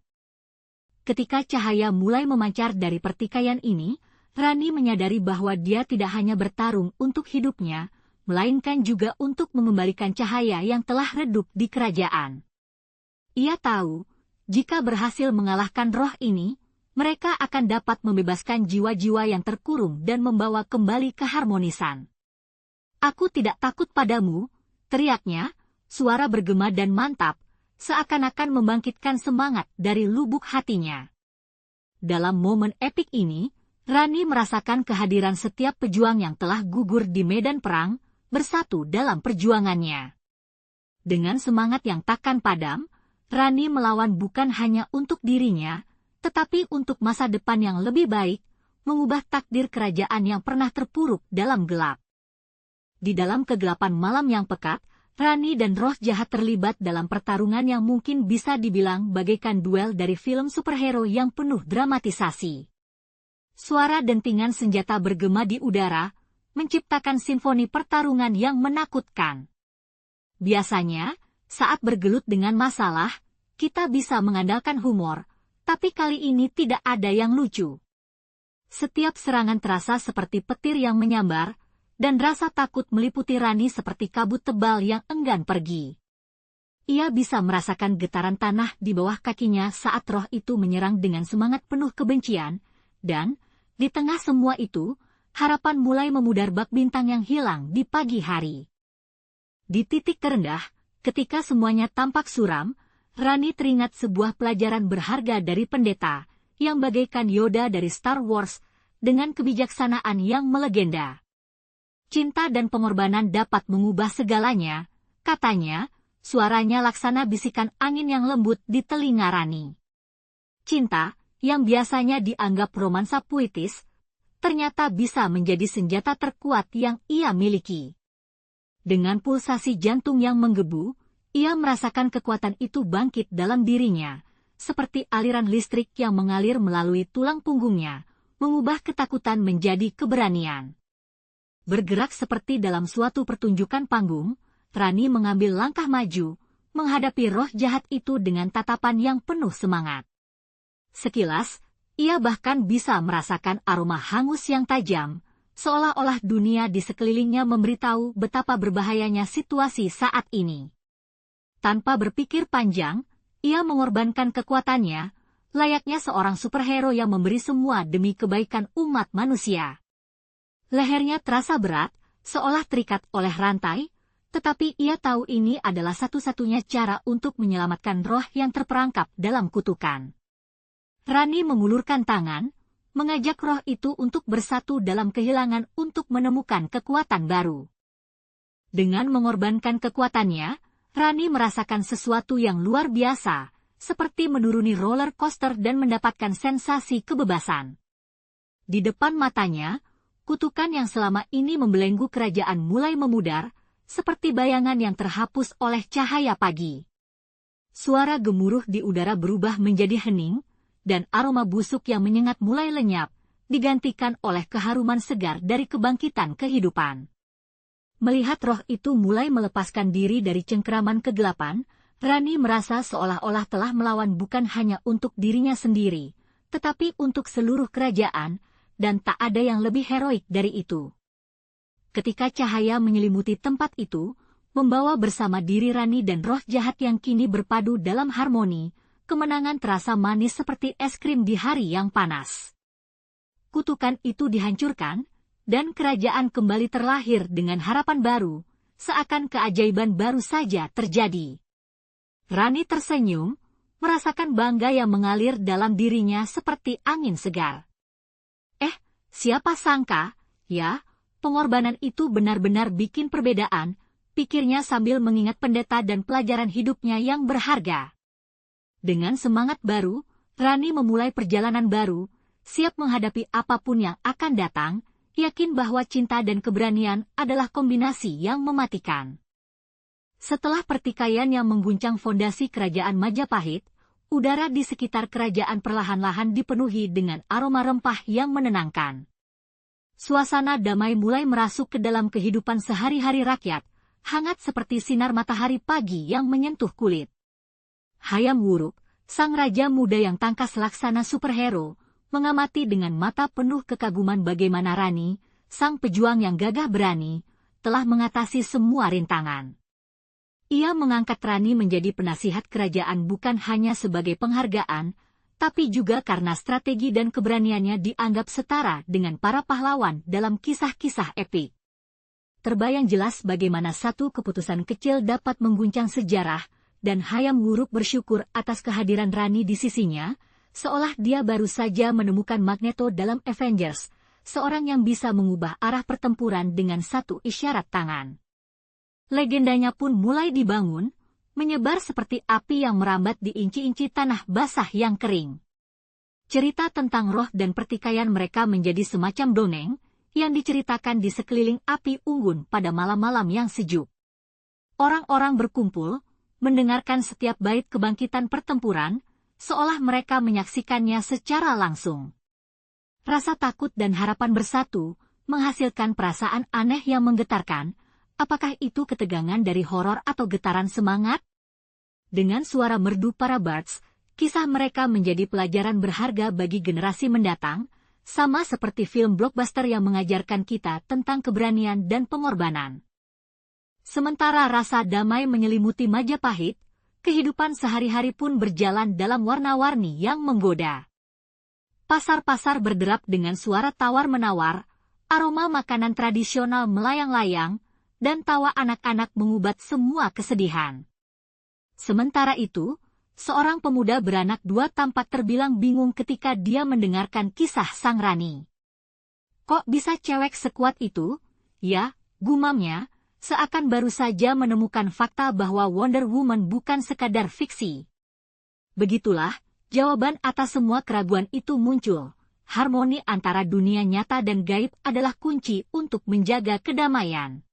Ketika cahaya mulai memancar dari pertikaian ini, Rani menyadari bahwa dia tidak hanya bertarung untuk hidupnya, melainkan juga untuk mengembalikan cahaya yang telah redup di kerajaan. Ia tahu, jika berhasil mengalahkan roh ini, mereka akan dapat membebaskan jiwa-jiwa yang terkurung dan membawa kembali keharmonisan. "Aku tidak takut padamu," teriaknya, suara bergema dan mantap, seakan-akan membangkitkan semangat dari lubuk hatinya. Dalam momen epik ini, Rani merasakan kehadiran setiap pejuang yang telah gugur di medan perang, bersatu dalam perjuangannya. Dengan semangat yang takkan padam, Rani melawan bukan hanya untuk dirinya, tetapi untuk masa depan yang lebih baik, mengubah takdir kerajaan yang pernah terpuruk dalam gelap. Di dalam kegelapan malam yang pekat, Rani dan roh jahat terlibat dalam pertarungan yang mungkin bisa dibilang bagaikan duel dari film superhero yang penuh dramatisasi. Suara dentingan senjata bergema di udara, menciptakan simfoni pertarungan yang menakutkan. Biasanya, saat bergelut dengan masalah, kita bisa mengandalkan humor, tapi kali ini tidak ada yang lucu. Setiap serangan terasa seperti petir yang menyambar, dan rasa takut meliputi Rani seperti kabut tebal yang enggan pergi. Ia bisa merasakan getaran tanah di bawah kakinya saat roh itu menyerang dengan semangat penuh kebencian, dan, di tengah semua itu, harapan mulai memudar bak bintang yang hilang di pagi hari. Di titik terendah, ketika semuanya tampak suram, Rani teringat sebuah pelajaran berharga dari pendeta, yang bagaikan Yoda dari Star Wars, dengan kebijaksanaan yang melegenda. Cinta dan pengorbanan dapat mengubah segalanya, katanya, suaranya laksana bisikan angin yang lembut di telinga Rani. Cinta, yang biasanya dianggap romansa puitis, ternyata bisa menjadi senjata terkuat yang ia miliki. Dengan pulsasi jantung yang menggebu, ia merasakan kekuatan itu bangkit dalam dirinya, seperti aliran listrik yang mengalir melalui tulang punggungnya, mengubah ketakutan menjadi keberanian. Bergerak seperti dalam suatu pertunjukan panggung, Rani mengambil langkah maju, menghadapi roh jahat itu dengan tatapan yang penuh semangat. Sekilas, ia bahkan bisa merasakan aroma hangus yang tajam, seolah-olah dunia di sekelilingnya memberitahu betapa berbahayanya situasi saat ini. Tanpa berpikir panjang, ia mengorbankan kekuatannya, layaknya seorang superhero yang memberi semua demi kebaikan umat manusia. Lehernya terasa berat, seolah terikat oleh rantai, tetapi ia tahu ini adalah satu-satunya cara untuk menyelamatkan roh yang terperangkap dalam kutukan. Rani mengulurkan tangan, mengajak roh itu untuk bersatu dalam kehilangan untuk menemukan kekuatan baru. Dengan mengorbankan kekuatannya, Rani merasakan sesuatu yang luar biasa, seperti menuruni roller coaster dan mendapatkan sensasi kebebasan. Di depan matanya, kutukan yang selama ini membelenggu kerajaan mulai memudar, seperti bayangan yang terhapus oleh cahaya pagi. Suara gemuruh di udara berubah menjadi hening, dan aroma busuk yang menyengat mulai lenyap, digantikan oleh keharuman segar dari kebangkitan kehidupan. Melihat roh itu mulai melepaskan diri dari cengkeraman kegelapan, Rani merasa seolah-olah telah melawan bukan hanya untuk dirinya sendiri, tetapi untuk seluruh kerajaan, dan tak ada yang lebih heroik dari itu. Ketika cahaya menyelimuti tempat itu, membawa bersama diri Rani dan roh jahat yang kini berpadu dalam harmoni, kemenangan terasa manis seperti es krim di hari yang panas. Kutukan itu dihancurkan, dan kerajaan kembali terlahir dengan harapan baru, seakan keajaiban baru saja terjadi. Rani tersenyum, merasakan bangga yang mengalir dalam dirinya seperti angin segar. Siapa sangka, ya, pengorbanan itu benar-benar bikin perbedaan, pikirnya sambil mengingat pendeta dan pelajaran hidupnya yang berharga. Dengan semangat baru, Rani memulai perjalanan baru, siap menghadapi apapun yang akan datang, yakin bahwa cinta dan keberanian adalah kombinasi yang mematikan. Setelah pertikaian yang mengguncang fondasi kerajaan Majapahit, udara di sekitar kerajaan perlahan-lahan dipenuhi dengan aroma rempah yang menenangkan. Suasana damai mulai merasuk ke dalam kehidupan sehari-hari rakyat, hangat seperti sinar matahari pagi yang menyentuh kulit. Hayam Wuruk, sang raja muda yang tangkas laksana superhero, mengamati dengan mata penuh kekaguman bagaimana Rani, sang pejuang yang gagah berani, telah mengatasi semua rintangan. Ia mengangkat Rani menjadi penasihat kerajaan bukan hanya sebagai penghargaan, tapi juga karena strategi dan keberaniannya dianggap setara dengan para pahlawan dalam kisah-kisah epik. Terbayang jelas bagaimana satu keputusan kecil dapat mengguncang sejarah, dan Hayam Wuruk bersyukur atas kehadiran Rani di sisinya, seolah dia baru saja menemukan Magneto dalam Avengers, seorang yang bisa mengubah arah pertempuran dengan satu isyarat tangan. Legendanya pun mulai dibangun, menyebar seperti api yang merambat di inci-inci tanah basah yang kering. Cerita tentang roh dan pertikaian mereka menjadi semacam dongeng, yang diceritakan di sekeliling api unggun pada malam-malam yang sejuk. Orang-orang berkumpul, mendengarkan setiap bait kebangkitan pertempuran, seolah mereka menyaksikannya secara langsung. Rasa takut dan harapan bersatu, menghasilkan perasaan aneh yang menggetarkan. Apakah itu ketegangan dari horor atau getaran semangat? Dengan suara merdu para bards, kisah mereka menjadi pelajaran berharga bagi generasi mendatang, sama seperti film blockbuster yang mengajarkan kita tentang keberanian dan pengorbanan. Sementara rasa damai menyelimuti Majapahit, kehidupan sehari-hari pun berjalan dalam warna-warni yang menggoda. Pasar-pasar berderap dengan suara tawar-menawar, aroma makanan tradisional melayang-layang, dan tawa anak-anak mengubat semua kesedihan. Sementara itu, seorang pemuda beranak dua tampak terbilang bingung ketika dia mendengarkan kisah sang Rani. Kok bisa cewek sekuat itu? Ya, gumamnya, seakan baru saja menemukan fakta bahwa Wonder Woman bukan sekadar fiksi. Begitulah, Jawaban atas semua keraguan itu muncul. Harmoni antara dunia nyata dan gaib adalah kunci untuk menjaga kedamaian.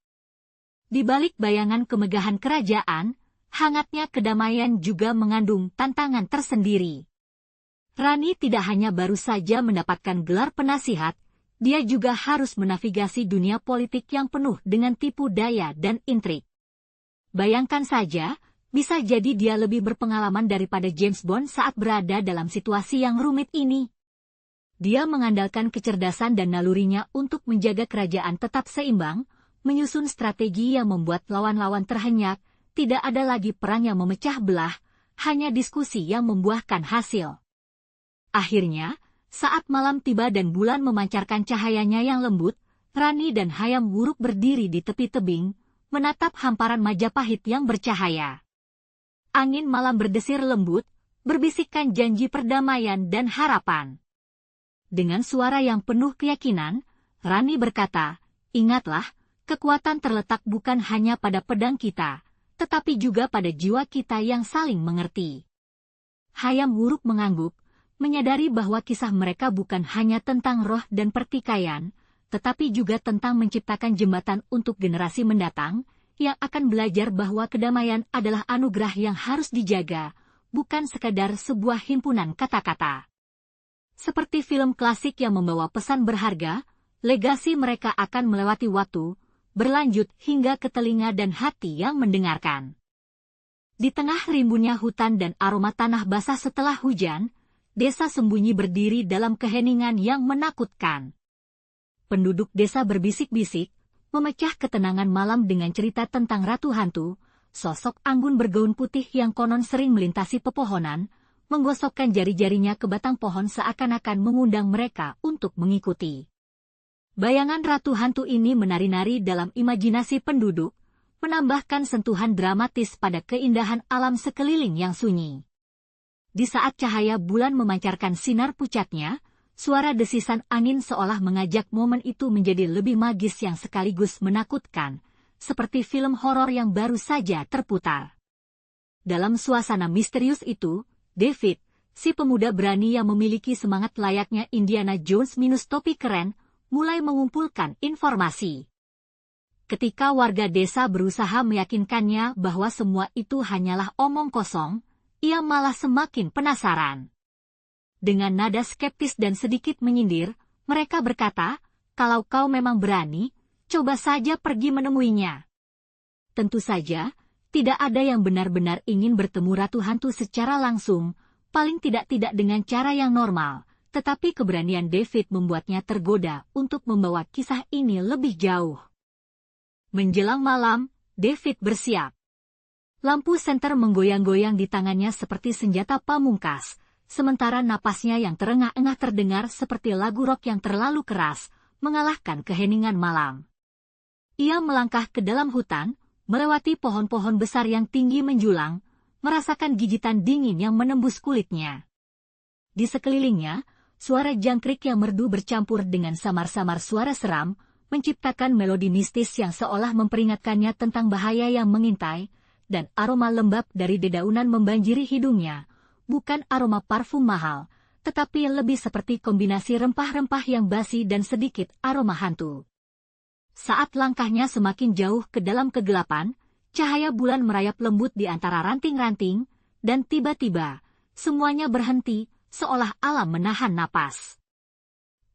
Di balik bayangan kemegahan kerajaan, hangatnya kedamaian juga mengandung tantangan tersendiri. Rani tidak hanya baru saja mendapatkan gelar penasihat, dia juga harus menavigasi dunia politik yang penuh dengan tipu daya dan intrik. Bayangkan saja, bisa jadi dia lebih berpengalaman daripada James Bond saat berada dalam situasi yang rumit ini. Dia mengandalkan kecerdasan dan nalurinya untuk menjaga kerajaan tetap seimbang, menyusun strategi yang membuat lawan-lawan terhenyak, tidak ada lagi perang yang memecah belah, hanya diskusi yang membuahkan hasil. Akhirnya, saat malam tiba dan bulan memancarkan cahayanya yang lembut, Rani dan Hayam Wuruk berdiri di tepi tebing, menatap hamparan Majapahit yang bercahaya. Angin malam berdesir lembut, berbisikkan janji perdamaian dan harapan. Dengan suara yang penuh keyakinan, Rani berkata, "Ingatlah, kekuatan terletak bukan hanya pada pedang kita, tetapi juga pada jiwa kita yang saling mengerti." Hayam Wuruk mengangguk, menyadari bahwa kisah mereka bukan hanya tentang roh dan pertikaian, tetapi juga tentang menciptakan jembatan untuk generasi mendatang, yang akan belajar bahwa kedamaian adalah anugerah yang harus dijaga, bukan sekadar sebuah himpunan kata-kata. Seperti film klasik yang membawa pesan berharga, legasi mereka akan melewati waktu, berlanjut hingga ke telinga dan hati yang mendengarkan. Di tengah rimbunnya hutan dan aroma tanah basah setelah hujan, desa sembunyi berdiri dalam keheningan yang menakutkan. Penduduk desa berbisik-bisik, memecah ketenangan malam dengan cerita tentang ratu hantu, sosok anggun bergaun putih yang konon sering melintasi pepohonan, menggosokkan jari-jarinya ke batang pohon seakan-akan mengundang mereka untuk mengikuti. Bayangan ratu hantu ini menari-nari dalam imajinasi penduduk, menambahkan sentuhan dramatis pada keindahan alam sekeliling yang sunyi. Di saat cahaya bulan memancarkan sinar pucatnya, suara desisan angin seolah mengajak momen itu menjadi lebih magis yang sekaligus menakutkan, seperti film horor yang baru saja terputar. Dalam suasana misterius itu, David, si pemuda berani yang memiliki semangat layaknya Indiana Jones minus topi keren, mulai mengumpulkan informasi. Ketika warga desa berusaha meyakinkannya bahwa semua itu hanyalah omong kosong, ia malah semakin penasaran. Dengan nada skeptis dan sedikit menyindir, mereka berkata, "Kalau kau memang berani, coba saja pergi menemuinya." Tentu saja, tidak ada yang benar-benar ingin bertemu ratu hantu secara langsung, paling tidak dengan cara yang normal, tetapi keberanian David membuatnya tergoda untuk membawa kisah ini lebih jauh. Menjelang malam, David bersiap. Lampu senter menggoyang-goyang di tangannya seperti senjata pamungkas, sementara napasnya yang terengah-engah terdengar seperti lagu rock yang terlalu keras, mengalahkan keheningan malam. Ia melangkah ke dalam hutan, melewati pohon-pohon besar yang tinggi menjulang, merasakan gigitan dingin yang menembus kulitnya. Di sekelilingnya, suara jangkrik yang merdu bercampur dengan samar-samar suara seram, menciptakan melodi mistis yang seolah memperingatkannya tentang bahaya yang mengintai, dan aroma lembab dari dedaunan membanjiri hidungnya, bukan aroma parfum mahal, tetapi lebih seperti kombinasi rempah-rempah yang basi dan sedikit aroma hantu. Saat langkahnya semakin jauh ke dalam kegelapan, cahaya bulan merayap lembut di antara ranting-ranting, dan tiba-tiba, semuanya berhenti, seolah alam menahan napas.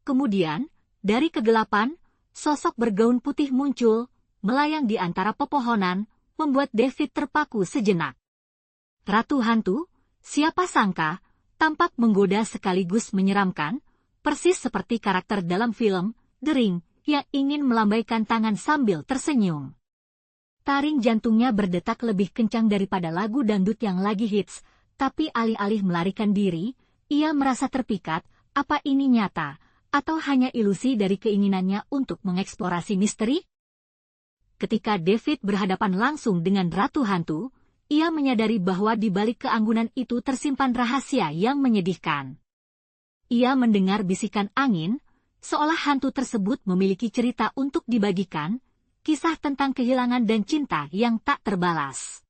Kemudian, dari kegelapan, sosok bergaun putih muncul, melayang di antara pepohonan, membuat David terpaku sejenak. Ratu hantu, siapa sangka, tampak menggoda sekaligus menyeramkan, persis seperti karakter dalam film The Ring, yang ingin melambaikan tangan sambil tersenyum. Taring jantungnya berdetak lebih kencang daripada lagu dangdut yang lagi hits, tapi alih-alih melarikan diri, ia merasa terpikat, apa ini nyata, atau hanya ilusi dari keinginannya untuk mengeksplorasi misteri? Ketika David berhadapan langsung dengan ratu hantu, ia menyadari bahwa di balik keanggunan itu tersimpan rahasia yang menyedihkan. Ia mendengar bisikan angin, seolah hantu tersebut memiliki cerita untuk dibagikan, kisah tentang kehilangan dan cinta yang tak terbalas.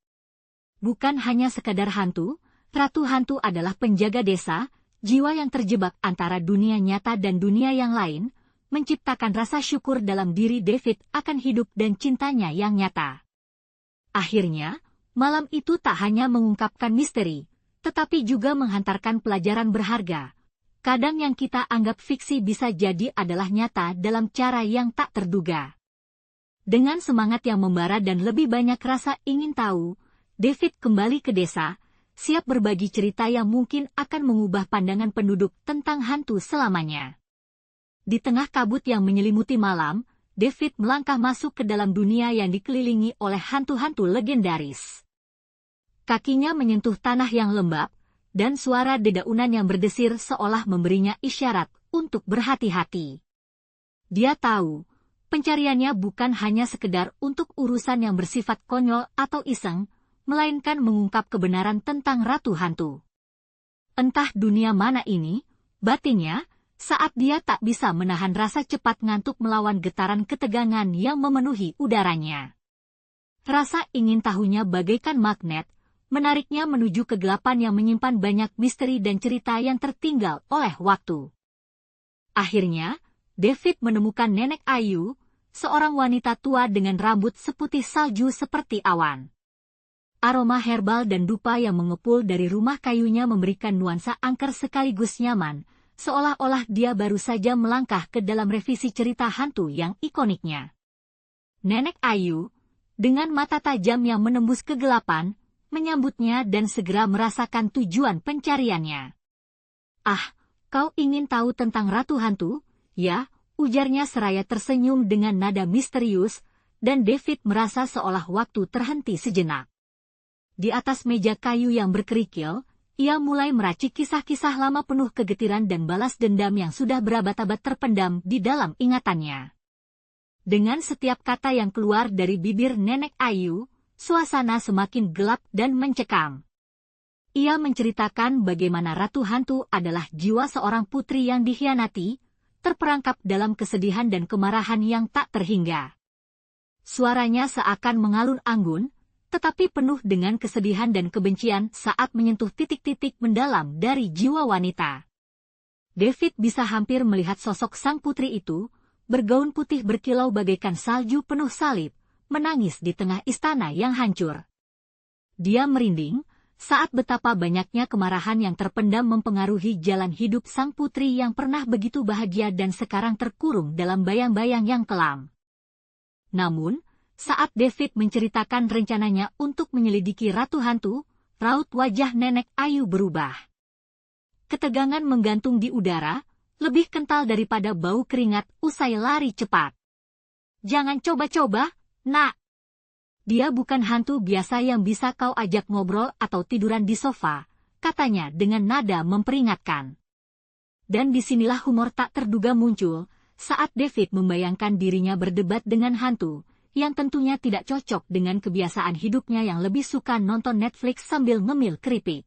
Bukan hanya sekadar hantu, Ratu Hantu adalah penjaga desa, jiwa yang terjebak antara dunia nyata dan dunia yang lain, menciptakan rasa syukur dalam diri David akan hidup dan cintanya yang nyata. Akhirnya, malam itu tak hanya mengungkapkan misteri, tetapi juga menghantarkan pelajaran berharga. Kadang yang kita anggap fiksi bisa jadi adalah nyata dalam cara yang tak terduga. Dengan semangat yang membara dan lebih banyak rasa ingin tahu, David kembali ke desa, siap berbagi cerita yang mungkin akan mengubah pandangan penduduk tentang hantu selamanya. Di tengah kabut yang menyelimuti malam, David melangkah masuk ke dalam dunia yang dikelilingi oleh hantu-hantu legendaris. Kakinya menyentuh tanah yang lembab, dan suara dedaunan yang berdesir seolah memberinya isyarat untuk berhati-hati. Dia tahu, pencariannya bukan hanya sekedar untuk urusan yang bersifat konyol atau iseng, melainkan mengungkap kebenaran tentang Ratu Hantu. Entah dunia mana ini, batinnya, saat dia tak bisa menahan rasa cepat ngantuk melawan getaran ketegangan yang memenuhi udaranya. Rasa ingin tahunya bagaikan magnet, menariknya menuju kegelapan yang menyimpan banyak misteri dan cerita yang tertinggal oleh waktu. Akhirnya, David menemukan Nenek Ayu, seorang wanita tua dengan rambut seputih salju seperti awan. Aroma herbal dan dupa yang mengepul dari rumah kayunya memberikan nuansa angker sekaligus nyaman, seolah-olah dia baru saja melangkah ke dalam revisi cerita hantu yang ikoniknya. Nenek Ayu, dengan mata tajam yang menembus kegelapan, menyambutnya dan segera merasakan tujuan pencariannya. "Ah, kau ingin tahu tentang Ratu Hantu?" "Ya," ujarnya seraya tersenyum dengan nada misterius, dan David merasa seolah waktu terhenti sejenak. Di atas meja kayu yang berkerikil, ia mulai meracik kisah-kisah lama penuh kegetiran dan balas dendam yang sudah berabad-abad terpendam di dalam ingatannya. Dengan setiap kata yang keluar dari bibir Nenek Ayu, suasana semakin gelap dan mencekam. Ia menceritakan bagaimana Ratu Hantu adalah jiwa seorang putri yang dikhianati, terperangkap dalam kesedihan dan kemarahan yang tak terhingga. Suaranya seakan mengalun anggun, tetapi penuh dengan kesedihan dan kebencian saat menyentuh titik-titik mendalam dari jiwa wanita. David bisa hampir melihat sosok sang putri itu, bergaun putih berkilau bagaikan salju penuh salib, menangis di tengah istana yang hancur. Dia merinding saat betapa banyaknya kemarahan yang terpendam mempengaruhi jalan hidup sang putri yang pernah begitu bahagia dan sekarang terkurung dalam bayang-bayang yang kelam. Namun, saat David menceritakan rencananya untuk menyelidiki Ratu Hantu, raut wajah Nenek Ayu berubah. Ketegangan menggantung di udara, lebih kental daripada bau keringat usai lari cepat. "Jangan coba-coba, Nak. Dia bukan hantu biasa yang bisa kau ajak ngobrol atau tiduran di sofa," katanya dengan nada memperingatkan. Dan disinilah humor tak terduga muncul, saat David membayangkan dirinya berdebat dengan hantu, yang tentunya tidak cocok dengan kebiasaan hidupnya yang lebih suka nonton Netflix sambil ngemil keripik.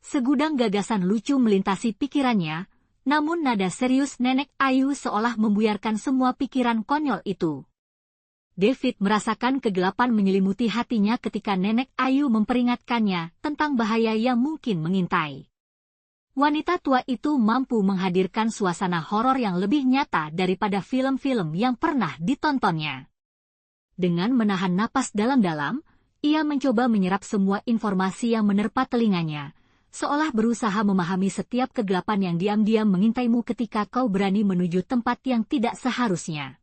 Segudang gagasan lucu melintasi pikirannya, namun nada serius Nenek Ayu seolah membuyarkan semua pikiran konyol itu. David merasakan kegelapan menyelimuti hatinya ketika Nenek Ayu memperingatkannya tentang bahaya yang mungkin mengintai. Wanita tua itu mampu menghadirkan suasana horor yang lebih nyata daripada film-film yang pernah ditontonnya. Dengan menahan napas dalam-dalam, ia mencoba menyerap semua informasi yang menerpa telinganya, seolah berusaha memahami setiap kegelapan yang diam-diam mengintaimu ketika kau berani menuju tempat yang tidak seharusnya.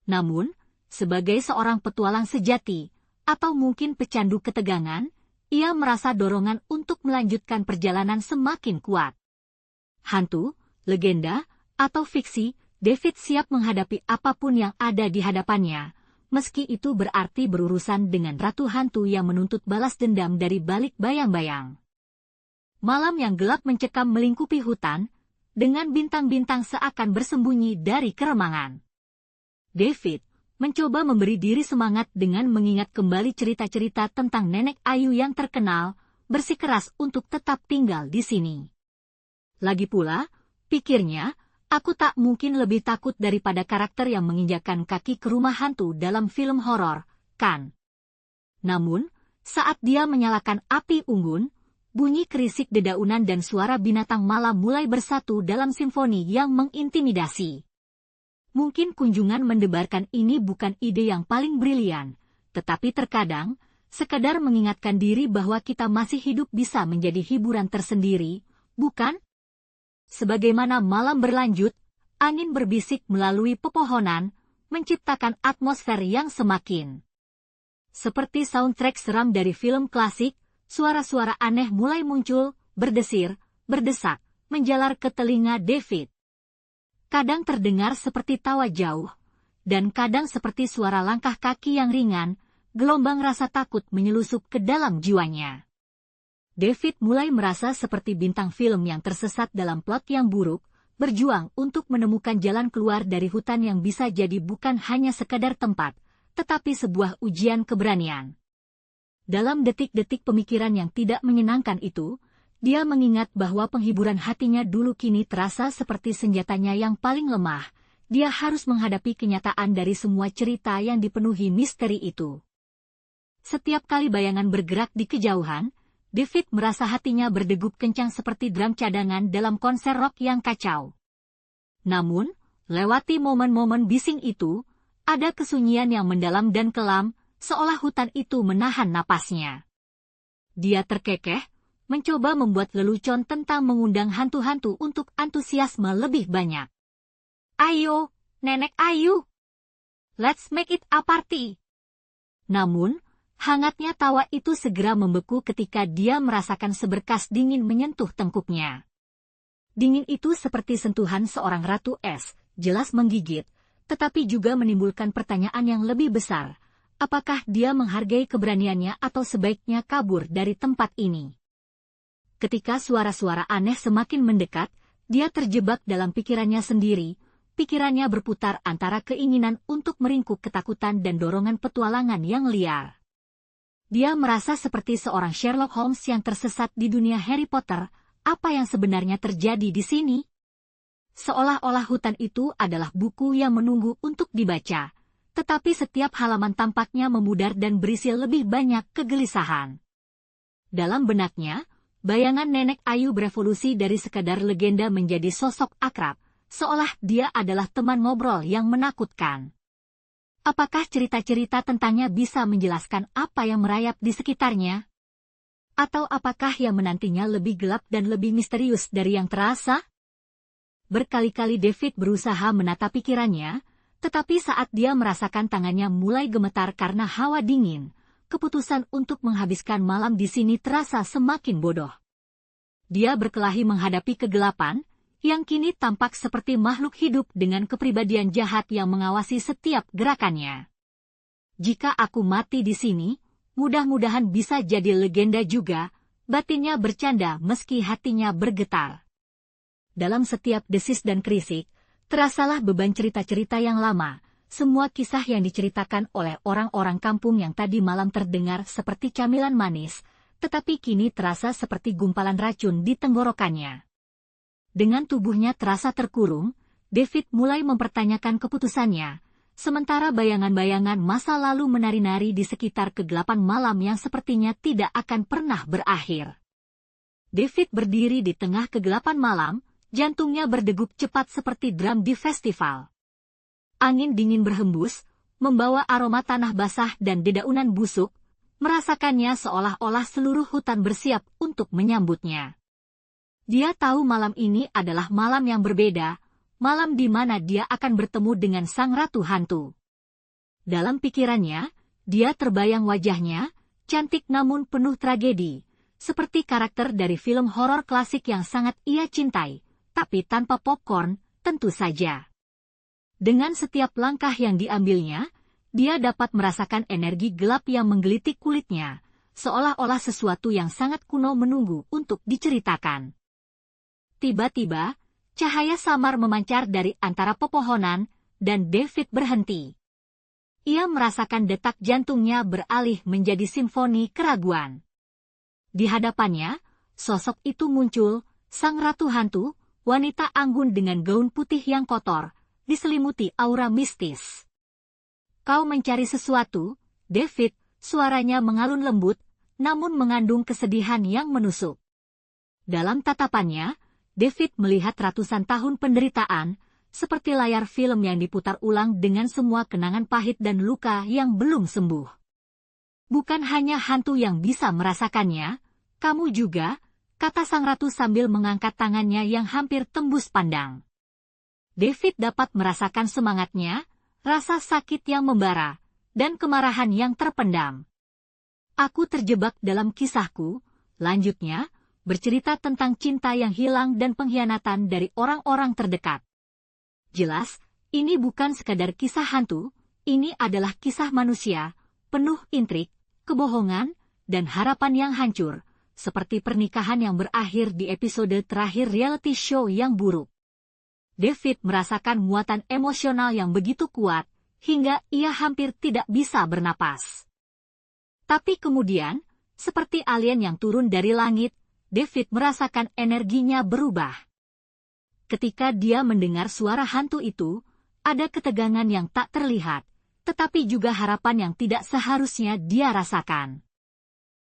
Namun, sebagai seorang petualang sejati, atau mungkin pecandu ketegangan, ia merasa dorongan untuk melanjutkan perjalanan semakin kuat. Hantu, legenda, atau fiksi, David siap menghadapi apapun yang ada di hadapannya, meski itu berarti berurusan dengan Ratu Hantu yang menuntut balas dendam dari balik bayang-bayang. Malam yang gelap mencekam melingkupi hutan, dengan bintang-bintang seakan bersembunyi dari keremangan. David mencoba memberi diri semangat dengan mengingat kembali cerita-cerita tentang Nenek Ayu yang terkenal, bersikeras untuk tetap tinggal di sini. Lagi pula, pikirnya, aku tak mungkin lebih takut daripada karakter yang menginjakkan kaki ke rumah hantu dalam film horor, kan? Namun, saat dia menyalakan api unggun, Bunyi kerisik dedaunan dan suara binatang malam mulai bersatu dalam simfoni yang mengintimidasi. Mungkin kunjungan mendebarkan ini bukan ide yang paling brilian, tetapi terkadang, sekadar mengingatkan diri bahwa kita masih hidup bisa menjadi hiburan tersendiri, bukan? Sebagaimana malam berlanjut, angin berbisik melalui pepohonan, menciptakan atmosfer yang semakin seperti soundtrack seram dari film klasik. Suara-suara aneh mulai muncul, berdesir, berdesak, menjalar ke telinga David. Kadang terdengar seperti tawa jauh, dan kadang seperti suara langkah kaki yang ringan, gelombang rasa takut menyelusup ke dalam jiwanya. David mulai merasa seperti bintang film yang tersesat dalam plot yang buruk, berjuang untuk menemukan jalan keluar dari hutan yang bisa jadi bukan hanya sekadar tempat, tetapi sebuah ujian keberanian. Dalam detik-detik pemikiran yang tidak menyenangkan itu, dia mengingat bahwa penghiburan hatinya dulu kini terasa seperti senjatanya yang paling lemah. Dia harus menghadapi kenyataan dari semua cerita yang dipenuhi misteri itu. Setiap kali bayangan bergerak di kejauhan, David merasa hatinya berdegup kencang seperti drum cadangan dalam konser rock yang kacau. Namun, lewati momen-momen bising itu, ada kesunyian yang mendalam dan kelam, seolah hutan itu menahan napasnya. Dia terkekeh, mencoba membuat lelucon tentang mengundang hantu-hantu untuk antusiasme lebih banyak. Ayo, nenek ayu! Let's make it a party! Namun, hangatnya tawa itu segera membeku ketika dia merasakan seberkas dingin menyentuh tengkuknya. Dingin itu seperti sentuhan seorang ratu es, jelas menggigit, tetapi juga menimbulkan pertanyaan yang lebih besar. Apakah dia menghargai keberaniannya atau sebaiknya kabur dari tempat ini? Ketika suara-suara aneh semakin mendekat, dia terjebak dalam pikirannya sendiri. Pikirannya berputar antara keinginan untuk meringkuk ketakutan dan dorongan petualangan yang liar. Dia merasa seperti seorang Sherlock Holmes yang tersesat di dunia Harry Potter. Apa yang sebenarnya terjadi di sini? Seolah-olah hutan itu adalah buku yang menunggu untuk dibaca. Tetapi setiap halaman tampaknya memudar dan berisi lebih banyak kegelisahan. Dalam benaknya, bayangan nenek ayu berevolusi dari sekadar legenda menjadi sosok akrab, seolah dia adalah teman ngobrol yang menakutkan. Apakah cerita-cerita tentangnya bisa menjelaskan apa yang merayap di sekitarnya? Atau apakah yang menantinya lebih gelap dan lebih misterius dari yang terasa? Berkali-kali David berusaha menata pikirannya, tetapi saat dia merasakan tangannya mulai gemetar karena hawa dingin, keputusan untuk menghabiskan malam di sini terasa semakin bodoh. Dia berkelahi menghadapi kegelapan, yang kini tampak seperti makhluk hidup dengan kepribadian jahat yang mengawasi setiap gerakannya. Jika aku mati di sini, mudah-mudahan bisa jadi legenda juga, batinnya bercanda meski hatinya bergetar. Dalam setiap desis dan kerisik, terasalah beban cerita-cerita yang lama, semua kisah yang diceritakan oleh orang-orang kampung yang tadi malam terdengar seperti camilan manis, tetapi kini terasa seperti gumpalan racun di tenggorokannya. Dengan tubuhnya terasa terkurung, David mulai mempertanyakan keputusannya, sementara bayangan-bayangan masa lalu menari-nari di sekitar kegelapan malam yang sepertinya tidak akan pernah berakhir. David berdiri di tengah kegelapan malam, jantungnya berdegup cepat seperti drum di festival. Angin dingin berhembus, membawa aroma tanah basah dan dedaunan busuk, merasakannya seolah-olah seluruh hutan bersiap untuk menyambutnya. Dia tahu malam ini adalah malam yang berbeda, malam di mana dia akan bertemu dengan sang ratu hantu. Dalam pikirannya, dia terbayang wajahnya, cantik namun penuh tragedi, seperti karakter dari film horor klasik yang sangat ia cintai. Tapi tanpa popcorn, tentu saja. Dengan setiap langkah yang diambilnya, dia dapat merasakan energi gelap yang menggelitik kulitnya, seolah-olah sesuatu yang sangat kuno menunggu untuk diceritakan. Tiba-tiba, cahaya samar memancar dari antara pepohonan, dan David berhenti. Ia merasakan detak jantungnya beralih menjadi simfoni keraguan. Di hadapannya, sosok itu muncul, sang ratu hantu, wanita anggun dengan gaun putih yang kotor, diselimuti aura mistis. Kau mencari sesuatu, David, suaranya mengalun lembut, namun mengandung kesedihan yang menusuk. Dalam tatapannya, David melihat ratusan tahun penderitaan, seperti layar film yang diputar ulang dengan semua kenangan pahit dan luka yang belum sembuh. Bukan hanya hantu yang bisa merasakannya, kamu juga, kata sang ratu sambil mengangkat tangannya yang hampir tembus pandang. David dapat merasakan semangatnya, rasa sakit yang membara, dan kemarahan yang terpendam. Aku terjebak dalam kisahku, lanjutnya, bercerita tentang cinta yang hilang dan pengkhianatan dari orang-orang terdekat. Jelas, ini bukan sekadar kisah hantu, ini adalah kisah manusia, penuh intrik, kebohongan, dan harapan yang hancur, seperti pernikahan yang berakhir di episode terakhir reality show yang buruk. David merasakan muatan emosional yang begitu kuat, hingga ia hampir tidak bisa bernapas. Tapi kemudian, seperti alien yang turun dari langit, David merasakan energinya berubah. Ketika dia mendengar suara hantu itu, ada ketegangan yang tak terlihat, tetapi juga harapan yang tidak seharusnya dia rasakan.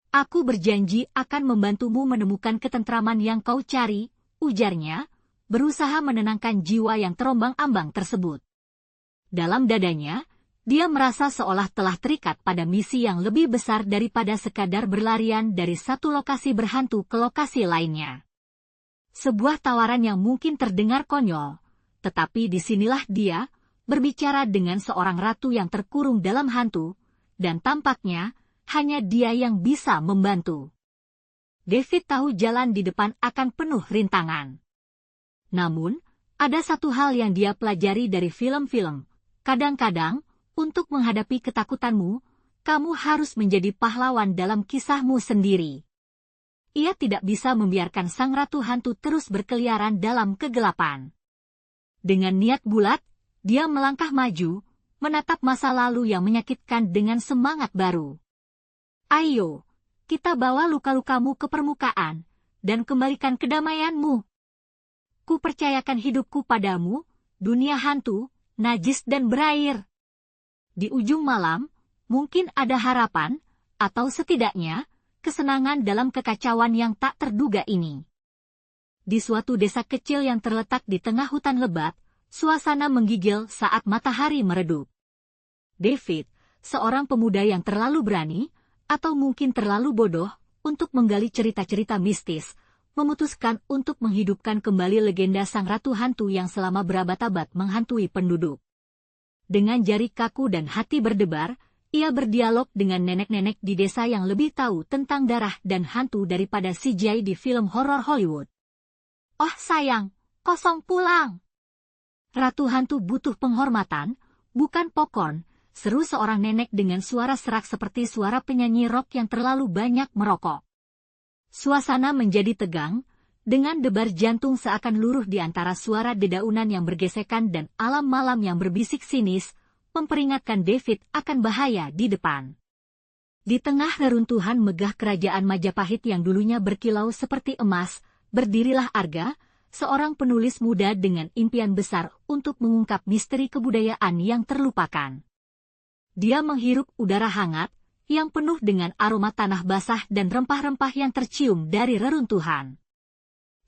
Aku berjanji akan membantumu menemukan ketentraman yang kau cari, ujarnya, berusaha menenangkan jiwa yang terombang-ambang tersebut. Dalam dadanya, dia merasa seolah telah terikat pada misi yang lebih besar daripada sekadar berlarian dari satu lokasi berhantu ke lokasi lainnya. Sebuah tawaran yang mungkin terdengar konyol, tetapi disinilah dia, berbicara dengan seorang ratu yang terkurung dalam hantu, dan tampaknya, hanya dia yang bisa membantu. David tahu jalan di depan akan penuh rintangan. Namun, ada satu hal yang dia pelajari dari film-film. Kadang-kadang, untuk menghadapi ketakutanmu, kamu harus menjadi pahlawan dalam kisahmu sendiri. Ia tidak bisa membiarkan sang ratu hantu terus berkeliaran dalam kegelapan. Dengan niat bulat, dia melangkah maju, menatap masa lalu yang menyakitkan dengan semangat baru. Ayo, kita bawa luka-lukamu ke permukaan, dan kembalikan kedamaianmu. Ku percayakan hidupku padamu, dunia hantu, najis dan berair. Di ujung malam, mungkin ada harapan, atau setidaknya, kesenangan dalam kekacauan yang tak terduga ini. Di suatu desa kecil yang terletak di tengah hutan lebat, suasana menggigil saat matahari meredup. David, seorang pemuda yang terlalu berani, atau mungkin terlalu bodoh, untuk menggali cerita-cerita mistis, memutuskan untuk menghidupkan kembali legenda sang ratu hantu yang selama berabad-abad menghantui penduduk. Dengan jari kaku dan hati berdebar, ia berdialog dengan nenek-nenek di desa yang lebih tahu tentang darah dan hantu daripada CGI di film horor Hollywood. Oh sayang, kosong pulang. Ratu hantu butuh penghormatan, bukan popcorn, seru seorang nenek dengan suara serak seperti suara penyanyi rock yang terlalu banyak merokok. Suasana menjadi tegang, dengan debar jantung seakan luruh di antara suara dedaunan yang bergesekan dan alam malam yang berbisik sinis, memperingatkan David akan bahaya di depan. Di tengah reruntuhan megah kerajaan Majapahit yang dulunya berkilau seperti emas, berdirilah Arga, seorang penulis muda dengan impian besar untuk mengungkap misteri kebudayaan yang terlupakan. Dia menghirup udara hangat, yang penuh dengan aroma tanah basah dan rempah-rempah yang tercium dari reruntuhan.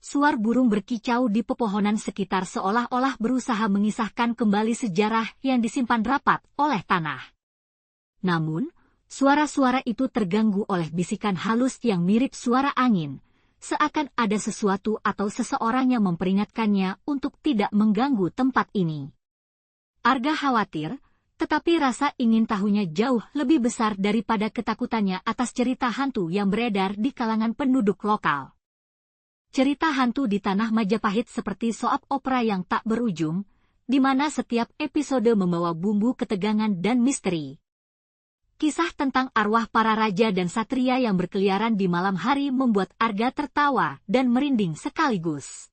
Suar burung berkicau di pepohonan sekitar seolah-olah berusaha mengisahkan kembali sejarah yang disimpan rapat oleh tanah. Namun, suara-suara itu terganggu oleh bisikan halus yang mirip suara angin, seakan ada sesuatu atau seseorang yang memperingatkannya untuk tidak mengganggu tempat ini. Arga khawatir, tetapi rasa ingin tahunya jauh lebih besar daripada ketakutannya atas cerita hantu yang beredar di kalangan penduduk lokal. Cerita hantu di tanah Majapahit seperti soap opera yang tak berujung, di mana setiap episode membawa bumbu ketegangan dan misteri. Kisah tentang arwah para raja dan satria yang berkeliaran di malam hari membuat Arga tertawa dan merinding sekaligus.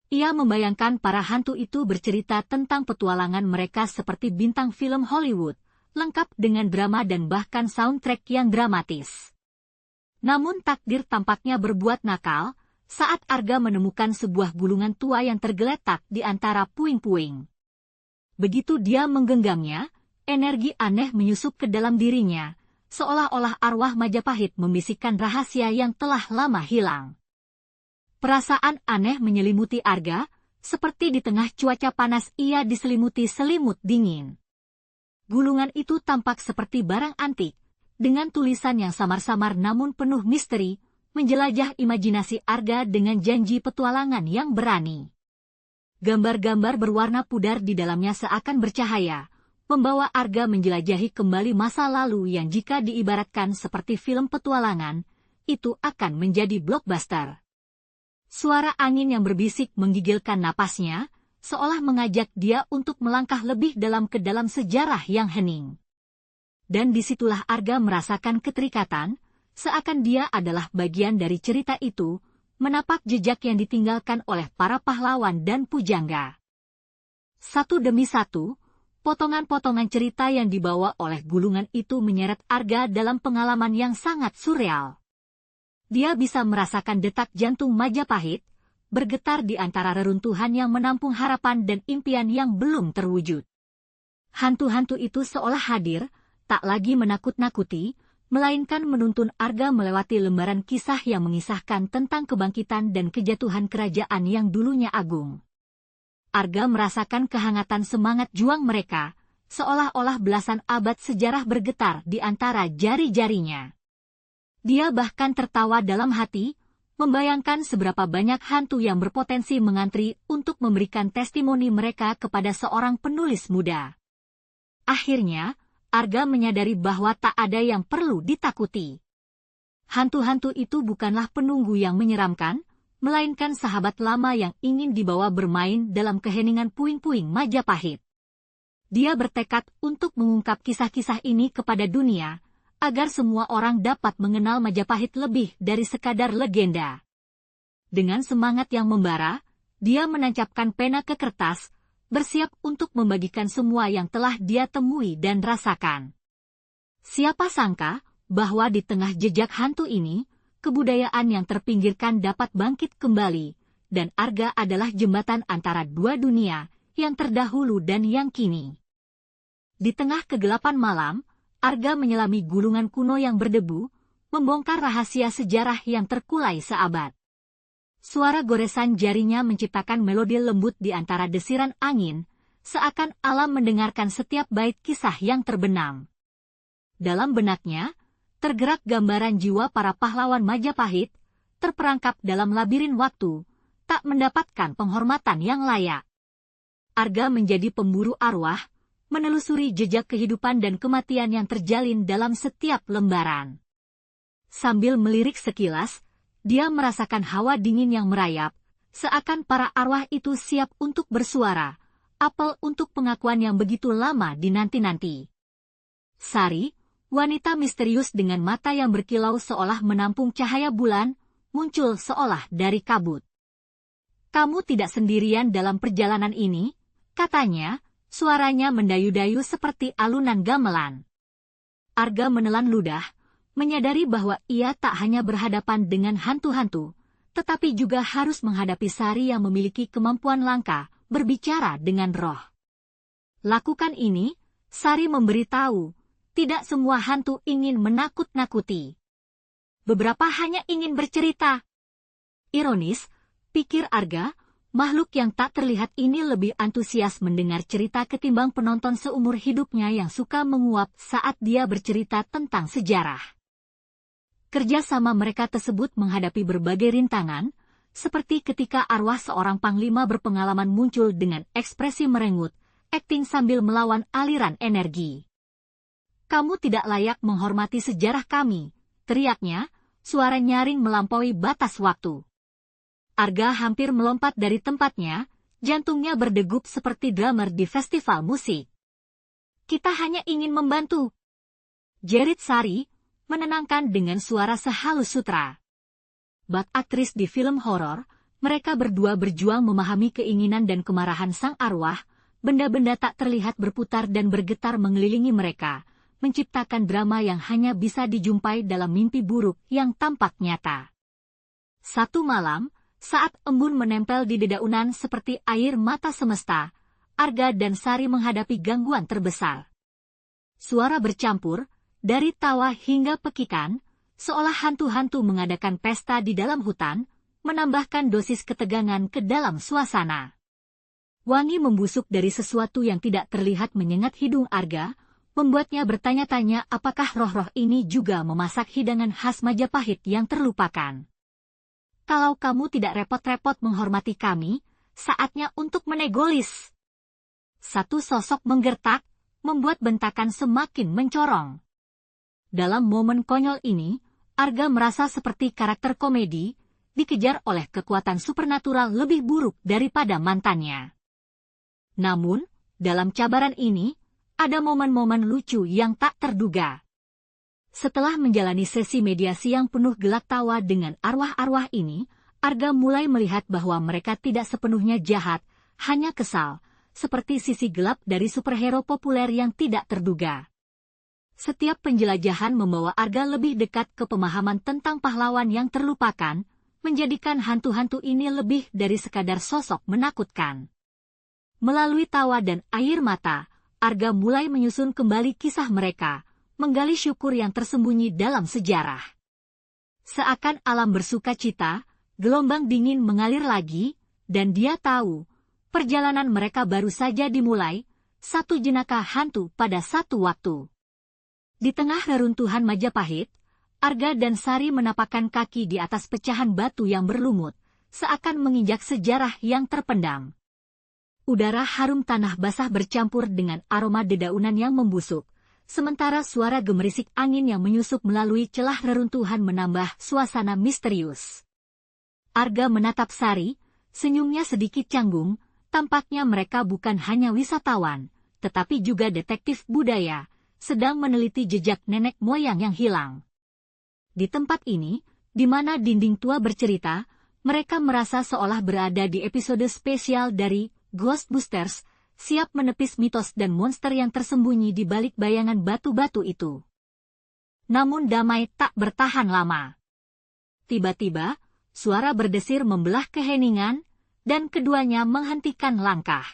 Ia membayangkan para hantu itu bercerita tentang petualangan mereka seperti bintang film Hollywood, lengkap dengan drama dan bahkan soundtrack yang dramatis. Namun takdir tampaknya berbuat nakal, saat Arga menemukan sebuah gulungan tua yang tergeletak di antara puing-puing. Begitu dia menggenggamnya, energi aneh menyusup ke dalam dirinya, seolah-olah arwah Majapahit membisikkan rahasia yang telah lama hilang. Perasaan aneh menyelimuti Arga, seperti di tengah cuaca panas ia diselimuti selimut dingin. Gulungan itu tampak seperti barang antik, dengan tulisan yang samar-samar namun penuh misteri, menjelajah imajinasi Arga dengan janji petualangan yang berani. Gambar-gambar berwarna pudar di dalamnya seakan bercahaya, membawa Arga menjelajahi kembali masa lalu yang jika diibaratkan seperti film petualangan, itu akan menjadi blockbuster. Suara angin yang berbisik menggigilkan napasnya, seolah mengajak dia untuk melangkah lebih dalam ke dalam sejarah yang hening. Dan disitulah Arga merasakan keterikatan, seakan dia adalah bagian dari cerita itu, menapak jejak yang ditinggalkan oleh para pahlawan dan pujangga. Satu demi satu, potongan-potongan cerita yang dibawa oleh gulungan itu menyeret Arga dalam pengalaman yang sangat surreal. Dia bisa merasakan detak jantung Majapahit, bergetar di antara reruntuhan yang menampung harapan dan impian yang belum terwujud. Hantu-hantu itu seolah hadir, tak lagi menakut-nakuti, melainkan menuntun Arga melewati lembaran kisah yang mengisahkan tentang kebangkitan dan kejatuhan kerajaan yang dulunya agung. Arga merasakan kehangatan semangat juang mereka, seolah-olah belasan abad sejarah bergetar di antara jari-jarinya. Dia bahkan tertawa dalam hati, membayangkan seberapa banyak hantu yang berpotensi mengantri untuk memberikan testimoni mereka kepada seorang penulis muda. Akhirnya, Arga menyadari bahwa tak ada yang perlu ditakuti. Hantu-hantu itu bukanlah penunggu yang menyeramkan, melainkan sahabat lama yang ingin dibawa bermain dalam keheningan puing-puing Majapahit. Dia bertekad untuk mengungkap kisah-kisah ini kepada dunia, agar semua orang dapat mengenal Majapahit lebih dari sekadar legenda. Dengan semangat yang membara, dia menancapkan pena ke kertas, bersiap untuk membagikan semua yang telah dia temui dan rasakan. Siapa sangka bahwa di tengah jejak hantu ini, kebudayaan yang terpinggirkan dapat bangkit kembali, dan Arga adalah jembatan antara dua dunia, yang terdahulu dan yang kini. Di tengah kegelapan malam, Arga menyelami gulungan kuno yang berdebu, membongkar rahasia sejarah yang terkulai seabad. Suara goresan jarinya menciptakan melodi lembut di antara desiran angin, seakan alam mendengarkan setiap bait kisah yang terbenam. Dalam benaknya, tergerak gambaran jiwa para pahlawan Majapahit, terperangkap dalam labirin waktu, tak mendapatkan penghormatan yang layak. Arga menjadi pemburu arwah, menelusuri jejak kehidupan dan kematian yang terjalin dalam setiap lembaran. Sambil melirik sekilas, dia merasakan hawa dingin yang merayap, seakan para arwah itu siap untuk bersuara, apel untuk pengakuan yang begitu lama dinanti-nanti. Sari, wanita misterius dengan mata yang berkilau seolah menampung cahaya bulan, muncul seolah dari kabut. "Kamu tidak sendirian dalam perjalanan ini," katanya. Suaranya mendayu-dayu seperti alunan gamelan. Arga menelan ludah, menyadari bahwa ia tak hanya berhadapan dengan hantu-hantu, tetapi juga harus menghadapi Sari yang memiliki kemampuan langka, berbicara dengan roh. Lakukan ini, Sari memberitahu, tidak semua hantu ingin menakut-nakuti. Beberapa hanya ingin bercerita. Ironis, pikir Arga, makhluk yang tak terlihat ini lebih antusias mendengar cerita ketimbang penonton seumur hidupnya yang suka menguap saat dia bercerita tentang sejarah. Kerjasama mereka tersebut menghadapi berbagai rintangan, seperti ketika arwah seorang panglima berpengalaman muncul dengan ekspresi merengut, akting sambil melawan aliran energi. "Kamu tidak layak menghormati sejarah kami," teriaknya, suara nyaring melampaui batas waktu. Arga hampir melompat dari tempatnya, jantungnya berdegup seperti drummer di festival musik. "Kita hanya ingin membantu," jerit Sari, menenangkan dengan suara sehalus sutra. Bak aktris di film horor, mereka berdua berjuang memahami keinginan dan kemarahan sang arwah, benda-benda tak terlihat berputar dan bergetar mengelilingi mereka, menciptakan drama yang hanya bisa dijumpai dalam mimpi buruk yang tampak nyata. Satu malam, saat embun menempel di dedaunan seperti air mata semesta, Arga dan Sari menghadapi gangguan terbesar. Suara bercampur, dari tawa hingga pekikan, seolah hantu-hantu mengadakan pesta di dalam hutan, menambahkan dosis ketegangan ke dalam suasana. Wangi membusuk dari sesuatu yang tidak terlihat menyengat hidung Arga, membuatnya bertanya-tanya apakah roh-roh ini juga memasak hidangan khas Majapahit yang terlupakan. Kalau kamu tidak repot-repot menghormati kami, saatnya untuk menegolis. Satu sosok menggertak, membuat bentakan semakin mencorong. Dalam momen konyol ini, Arga merasa seperti karakter komedi, dikejar oleh kekuatan supernatural lebih buruk daripada mantannya. Namun, dalam cabaran ini, ada momen-momen lucu yang tak terduga. Setelah menjalani sesi mediasi yang penuh gelak tawa dengan arwah-arwah ini, Arga mulai melihat bahwa mereka tidak sepenuhnya jahat, hanya kesal, seperti sisi gelap dari superhero populer yang tidak terduga. Setiap penjelajahan membawa Arga lebih dekat ke pemahaman tentang pahlawan yang terlupakan, menjadikan hantu-hantu ini lebih dari sekadar sosok menakutkan. Melalui tawa dan air mata, Arga mulai menyusun kembali kisah mereka, menggali syukur yang tersembunyi dalam sejarah. Seakan alam bersuka cita, gelombang dingin mengalir lagi, dan dia tahu, perjalanan mereka baru saja dimulai, satu jenaka hantu pada satu waktu. Di tengah reruntuhan Majapahit, Arga dan Sari menapakkan kaki di atas pecahan batu yang berlumut, seakan menginjak sejarah yang terpendam. Udara harum tanah basah bercampur dengan aroma dedaunan yang membusuk, sementara suara gemerisik angin yang menyusup melalui celah reruntuhan menambah suasana misterius. Arga menatap Sari, senyumnya sedikit canggung, tampaknya mereka bukan hanya wisatawan, tetapi juga detektif budaya, sedang meneliti jejak nenek moyang yang hilang. Di tempat ini, di mana dinding tua bercerita, mereka merasa seolah berada di episode spesial dari Ghostbusters, siap menepis mitos dan monster yang tersembunyi di balik bayangan batu-batu itu. Namun damai tak bertahan lama. Tiba-tiba, suara berdesir membelah keheningan, dan keduanya menghentikan langkah.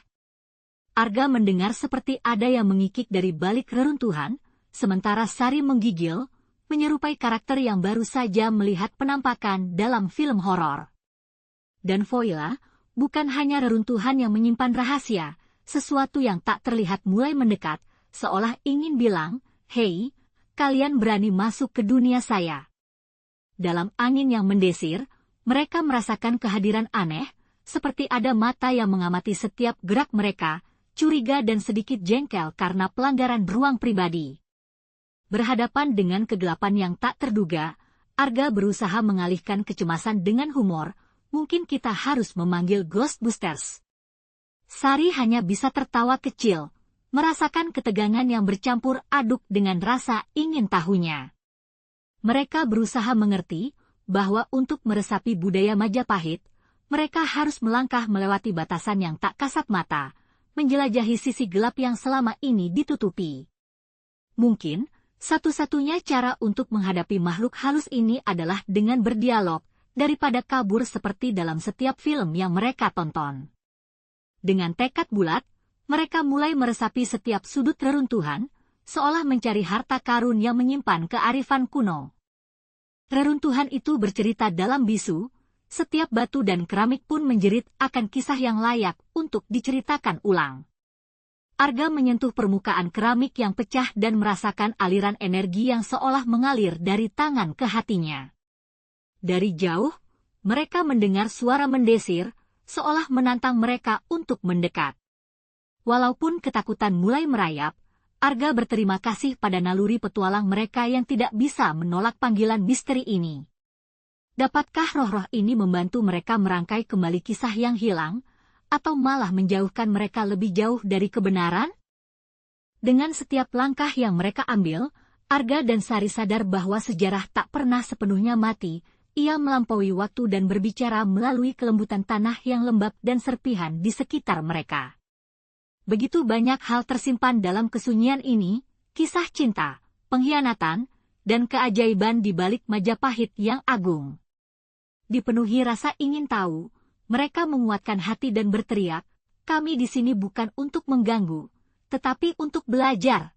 Arga mendengar seperti ada yang mengikik dari balik reruntuhan, sementara Sari menggigil, menyerupai karakter yang baru saja melihat penampakan dalam film horor. Dan voila, bukan hanya reruntuhan yang menyimpan rahasia, sesuatu yang tak terlihat mulai mendekat, seolah ingin bilang, "Hei, kalian berani masuk ke dunia saya." Dalam angin yang mendesir, mereka merasakan kehadiran aneh, seperti ada mata yang mengamati setiap gerak mereka, curiga dan sedikit jengkel karena pelanggaran ruang pribadi. Berhadapan dengan kegelapan yang tak terduga, Arga berusaha mengalihkan kecemasan dengan humor, "Mungkin kita harus memanggil Ghostbusters." Sari hanya bisa tertawa kecil, merasakan ketegangan yang bercampur aduk dengan rasa ingin tahunya. Mereka berusaha mengerti bahwa untuk meresapi budaya Majapahit, mereka harus melangkah melewati batasan yang tak kasat mata, menjelajahi sisi gelap yang selama ini ditutupi. Mungkin, satu-satunya cara untuk menghadapi makhluk halus ini adalah dengan berdialog, daripada kabur seperti dalam setiap film yang mereka tonton. Dengan tekad bulat, mereka mulai meresapi setiap sudut reruntuhan, seolah mencari harta karun yang menyimpan kearifan kuno. Reruntuhan itu bercerita dalam bisu, setiap batu dan keramik pun menjerit akan kisah yang layak untuk diceritakan ulang. Arga menyentuh permukaan keramik yang pecah dan merasakan aliran energi yang seolah mengalir dari tangan ke hatinya. Dari jauh, mereka mendengar suara mendesir, seolah menantang mereka untuk mendekat. Walaupun ketakutan mulai merayap, Arga berterima kasih pada naluri petualang mereka yang tidak bisa menolak panggilan misteri ini. Dapatkah roh-roh ini membantu mereka merangkai kembali kisah yang hilang, atau malah menjauhkan mereka lebih jauh dari kebenaran? Dengan setiap langkah yang mereka ambil, Arga dan Sari sadar bahwa sejarah tak pernah sepenuhnya mati. Ia melampaui waktu dan berbicara melalui kelembutan tanah yang lembab dan serpihan di sekitar mereka. Begitu banyak hal tersimpan dalam kesunyian ini, kisah cinta, pengkhianatan, dan keajaiban di balik Majapahit yang agung. Dipenuhi rasa ingin tahu, mereka menguatkan hati dan berteriak, "Kami di sini bukan untuk mengganggu, tetapi untuk belajar."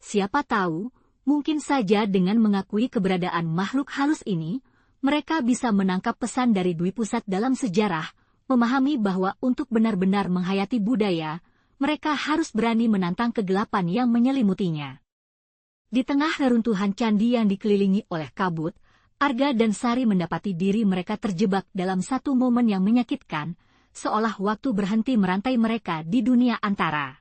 Siapa tahu, mungkin saja dengan mengakui keberadaan makhluk halus ini, Mereka bisa menangkap pesan dari Dwi Pusat dalam sejarah, memahami bahwa untuk benar-benar menghayati budaya, mereka harus berani menantang kegelapan yang menyelimutinya. Di tengah reruntuhan candi yang dikelilingi oleh kabut, Arga dan Sari mendapati diri mereka terjebak dalam satu momen yang menyakitkan, seolah waktu berhenti merantai mereka di dunia antara.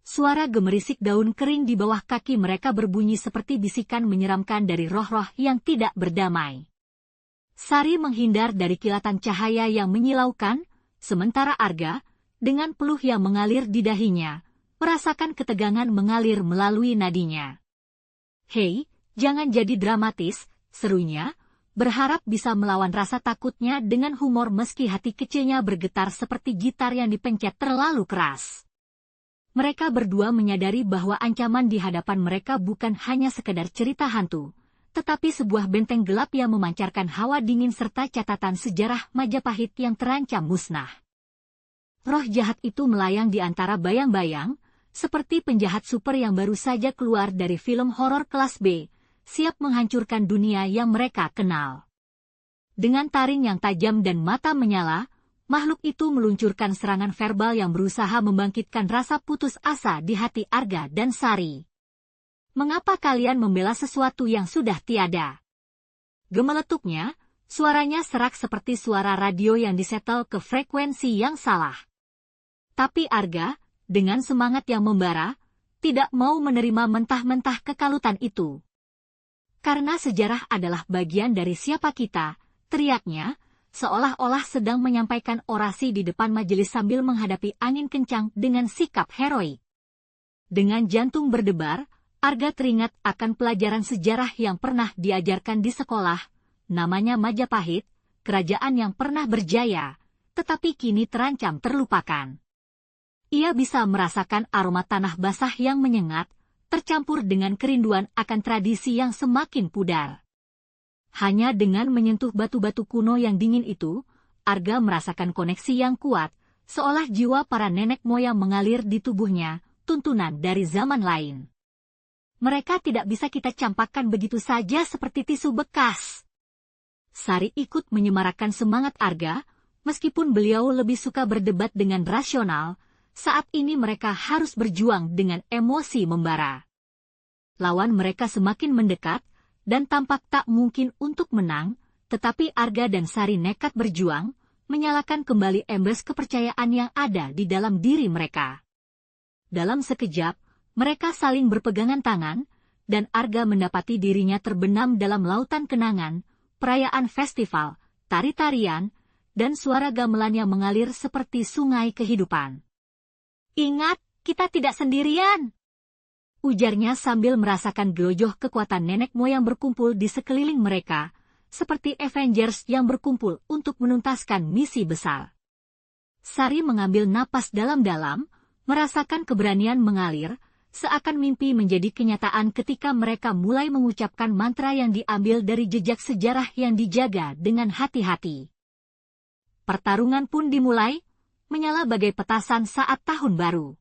Suara gemerisik daun kering di bawah kaki mereka berbunyi seperti bisikan menyeramkan dari roh-roh yang tidak berdamai. Sari menghindar dari kilatan cahaya yang menyilaukan, sementara Arga, dengan peluh yang mengalir di dahinya, merasakan ketegangan mengalir melalui nadinya. "Hei, jangan jadi dramatis," serunya, berharap bisa melawan rasa takutnya dengan humor meski hati kecilnya bergetar seperti gitar yang dipencet terlalu keras. Mereka berdua menyadari bahwa ancaman di hadapan mereka bukan hanya sekedar cerita hantu, tetapi sebuah benteng gelap yang memancarkan hawa dingin serta catatan sejarah Majapahit yang terancam musnah. Roh jahat itu melayang di antara bayang-bayang, seperti penjahat super yang baru saja keluar dari film horor kelas B, siap menghancurkan dunia yang mereka kenal. Dengan taring yang tajam dan mata menyala, makhluk itu meluncurkan serangan verbal yang berusaha membangkitkan rasa putus asa di hati Arga dan Sari. "Mengapa kalian membela sesuatu yang sudah tiada?" Gemeletuknya, suaranya serak seperti suara radio yang disetel ke frekuensi yang salah. Tapi Arga, dengan semangat yang membara, tidak mau menerima mentah-mentah kekalutan itu. "Karena sejarah adalah bagian dari siapa kita," teriaknya, seolah-olah sedang menyampaikan orasi di depan majelis sambil menghadapi angin kencang dengan sikap heroik. Dengan jantung berdebar, Arga teringat akan pelajaran sejarah yang pernah diajarkan di sekolah, namanya Majapahit, kerajaan yang pernah berjaya, tetapi kini terancam terlupakan. Ia bisa merasakan aroma tanah basah yang menyengat, tercampur dengan kerinduan akan tradisi yang semakin pudar. Hanya dengan menyentuh batu-batu kuno yang dingin itu, Arga merasakan koneksi yang kuat, seolah jiwa para nenek moyang mengalir di tubuhnya, tuntunan dari zaman lain. "Mereka tidak bisa kita campakkan begitu saja seperti tisu bekas." Sari ikut menyemarakkan semangat Arga, meskipun beliau lebih suka berdebat dengan rasional, saat ini mereka harus berjuang dengan emosi membara. Lawan mereka semakin mendekat, dan tampak tak mungkin untuk menang, tetapi Arga dan Sari nekat berjuang, menyalakan kembali embers kepercayaan yang ada di dalam diri mereka. Dalam sekejap, mereka saling berpegangan tangan, dan Arga mendapati dirinya terbenam dalam lautan kenangan, perayaan festival, tari-tarian, dan suara gamelan yang mengalir seperti sungai kehidupan. "Ingat, kita tidak sendirian," ujarnya sambil merasakan gelojoh kekuatan nenek moyang berkumpul di sekeliling mereka, seperti Avengers yang berkumpul untuk menuntaskan misi besar. Sari mengambil napas dalam-dalam, merasakan keberanian mengalir, seakan mimpi menjadi kenyataan ketika mereka mulai mengucapkan mantra yang diambil dari jejak sejarah yang dijaga dengan hati-hati. Pertarungan pun dimulai, menyala bagai petasan saat tahun baru.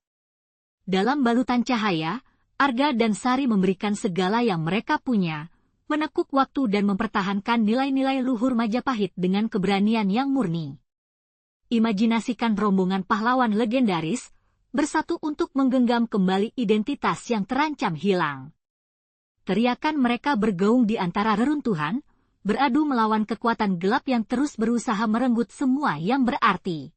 Dalam balutan cahaya, Arga dan Sari memberikan segala yang mereka punya, menekuk waktu dan mempertahankan nilai-nilai luhur Majapahit dengan keberanian yang murni. Imajinasikan rombongan pahlawan legendaris, bersatu untuk menggenggam kembali identitas yang terancam hilang. Teriakan mereka bergaung di antara reruntuhan, beradu melawan kekuatan gelap yang terus berusaha merenggut semua yang berarti.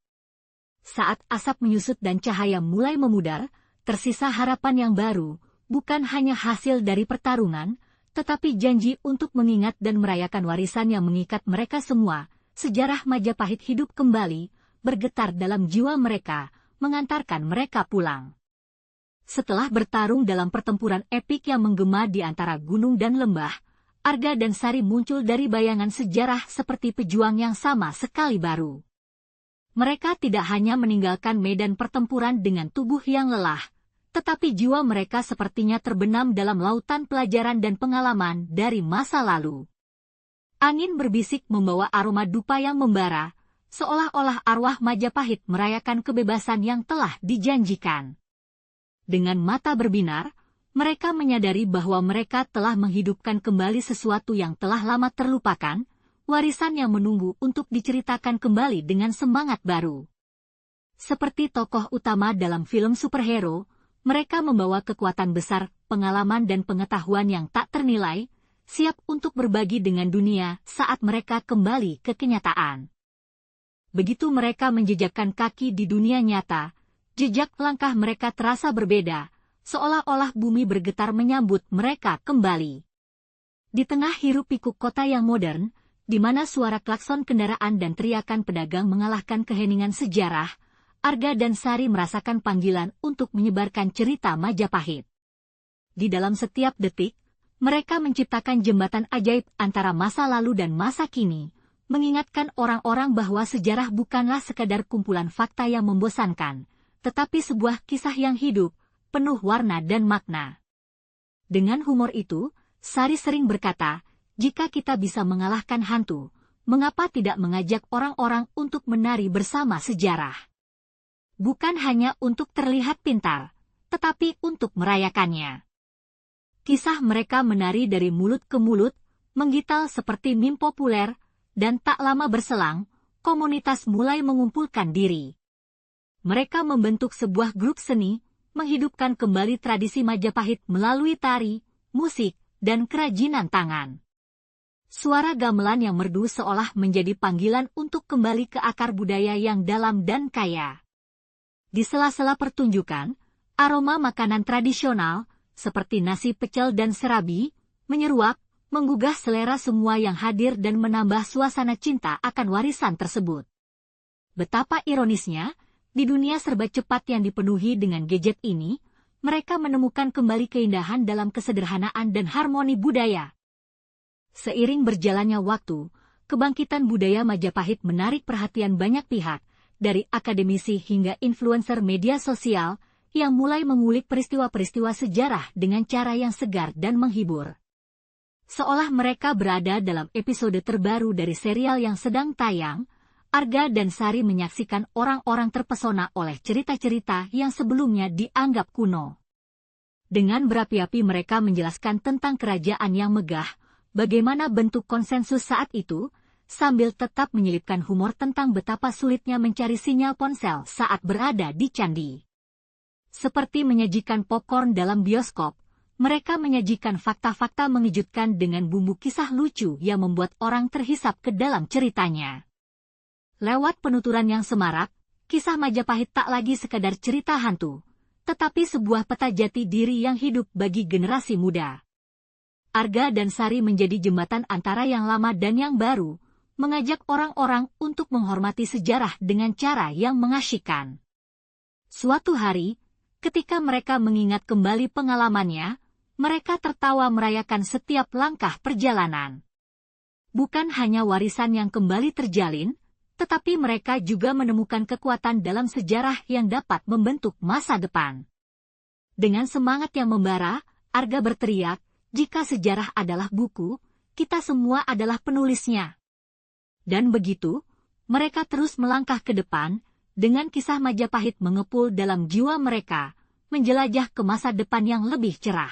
Saat asap menyusut dan cahaya mulai memudar, tersisa harapan yang baru, bukan hanya hasil dari pertarungan, tetapi janji untuk mengingat dan merayakan warisan yang mengikat mereka semua. Sejarah Majapahit hidup kembali, bergetar dalam jiwa mereka, mengantarkan mereka pulang. Setelah bertarung dalam pertempuran epik yang menggema di antara gunung dan lembah, Arga dan Sari muncul dari bayangan sejarah seperti pejuang yang sama sekali baru. Mereka tidak hanya meninggalkan medan pertempuran dengan tubuh yang lelah, tetapi jiwa mereka sepertinya terbenam dalam lautan pelajaran dan pengalaman dari masa lalu. Angin berbisik membawa aroma dupa yang membara, seolah-olah arwah Majapahit merayakan kebebasan yang telah dijanjikan. Dengan mata berbinar, mereka menyadari bahwa mereka telah menghidupkan kembali sesuatu yang telah lama terlupakan, warisan yang menunggu untuk diceritakan kembali dengan semangat baru. Seperti tokoh utama dalam film superhero, mereka membawa kekuatan besar, pengalaman dan pengetahuan yang tak ternilai, siap untuk berbagi dengan dunia saat mereka kembali ke kenyataan. Begitu mereka menjejakkan kaki di dunia nyata, jejak langkah mereka terasa berbeda, seolah-olah bumi bergetar menyambut mereka kembali. Di tengah hiruk-pikuk kota yang modern, di mana suara klakson kendaraan dan teriakan pedagang mengalahkan keheningan sejarah, Arga dan Sari merasakan panggilan untuk menyebarkan cerita Majapahit. Di dalam setiap detik, mereka menciptakan jembatan ajaib antara masa lalu dan masa kini, mengingatkan orang-orang bahwa sejarah bukanlah sekadar kumpulan fakta yang membosankan, tetapi sebuah kisah yang hidup, penuh warna dan makna. Dengan humor itu, Sari sering berkata, jika kita bisa mengalahkan hantu, mengapa tidak mengajak orang-orang untuk menari bersama sejarah? Bukan hanya untuk terlihat pintar, tetapi untuk merayakannya. Kisah mereka menari dari mulut ke mulut, menggital seperti meme populer, dan tak lama berselang, komunitas mulai mengumpulkan diri. Mereka membentuk sebuah grup seni, menghidupkan kembali tradisi Majapahit melalui tari, musik, dan kerajinan tangan. Suara gamelan yang merdu seolah menjadi panggilan untuk kembali ke akar budaya yang dalam dan kaya. Di sela-sela pertunjukan, aroma makanan tradisional, seperti nasi pecel dan serabi, menyeruak, menggugah selera semua yang hadir dan menambah suasana cinta akan warisan tersebut. Betapa ironisnya, di dunia serba cepat yang dipenuhi dengan gadget ini, mereka menemukan kembali keindahan dalam kesederhanaan dan harmoni budaya. Seiring berjalannya waktu, kebangkitan budaya Majapahit menarik perhatian banyak pihak, dari akademisi hingga influencer media sosial, yang mulai mengulik peristiwa-peristiwa sejarah dengan cara yang segar dan menghibur. Seolah mereka berada dalam episode terbaru dari serial yang sedang tayang, Arga dan Sari menyaksikan orang-orang terpesona oleh cerita-cerita yang sebelumnya dianggap kuno. Dengan berapi-api mereka menjelaskan tentang kerajaan yang megah, bagaimana bentuk konsensus saat itu, sambil tetap menyelipkan humor tentang betapa sulitnya mencari sinyal ponsel saat berada di candi. Seperti menyajikan popcorn dalam bioskop, mereka menyajikan fakta-fakta mengejutkan dengan bumbu kisah lucu yang membuat orang terhisap ke dalam ceritanya. Lewat penuturan yang semarak, kisah Majapahit tak lagi sekadar cerita hantu, tetapi sebuah peta jati diri yang hidup bagi generasi muda. Arga dan Sari menjadi jembatan antara yang lama dan yang baru, mengajak orang-orang untuk menghormati sejarah dengan cara yang mengasyikkan. Suatu hari, ketika mereka mengingat kembali pengalamannya, mereka tertawa merayakan setiap langkah perjalanan. Bukan hanya warisan yang kembali terjalin, tetapi mereka juga menemukan kekuatan dalam sejarah yang dapat membentuk masa depan. Dengan semangat yang membara, Arga berteriak, jika sejarah adalah buku, kita semua adalah penulisnya. Dan begitu, mereka terus melangkah ke depan, dengan kisah Majapahit mengepul dalam jiwa mereka, menjelajah ke masa depan yang lebih cerah.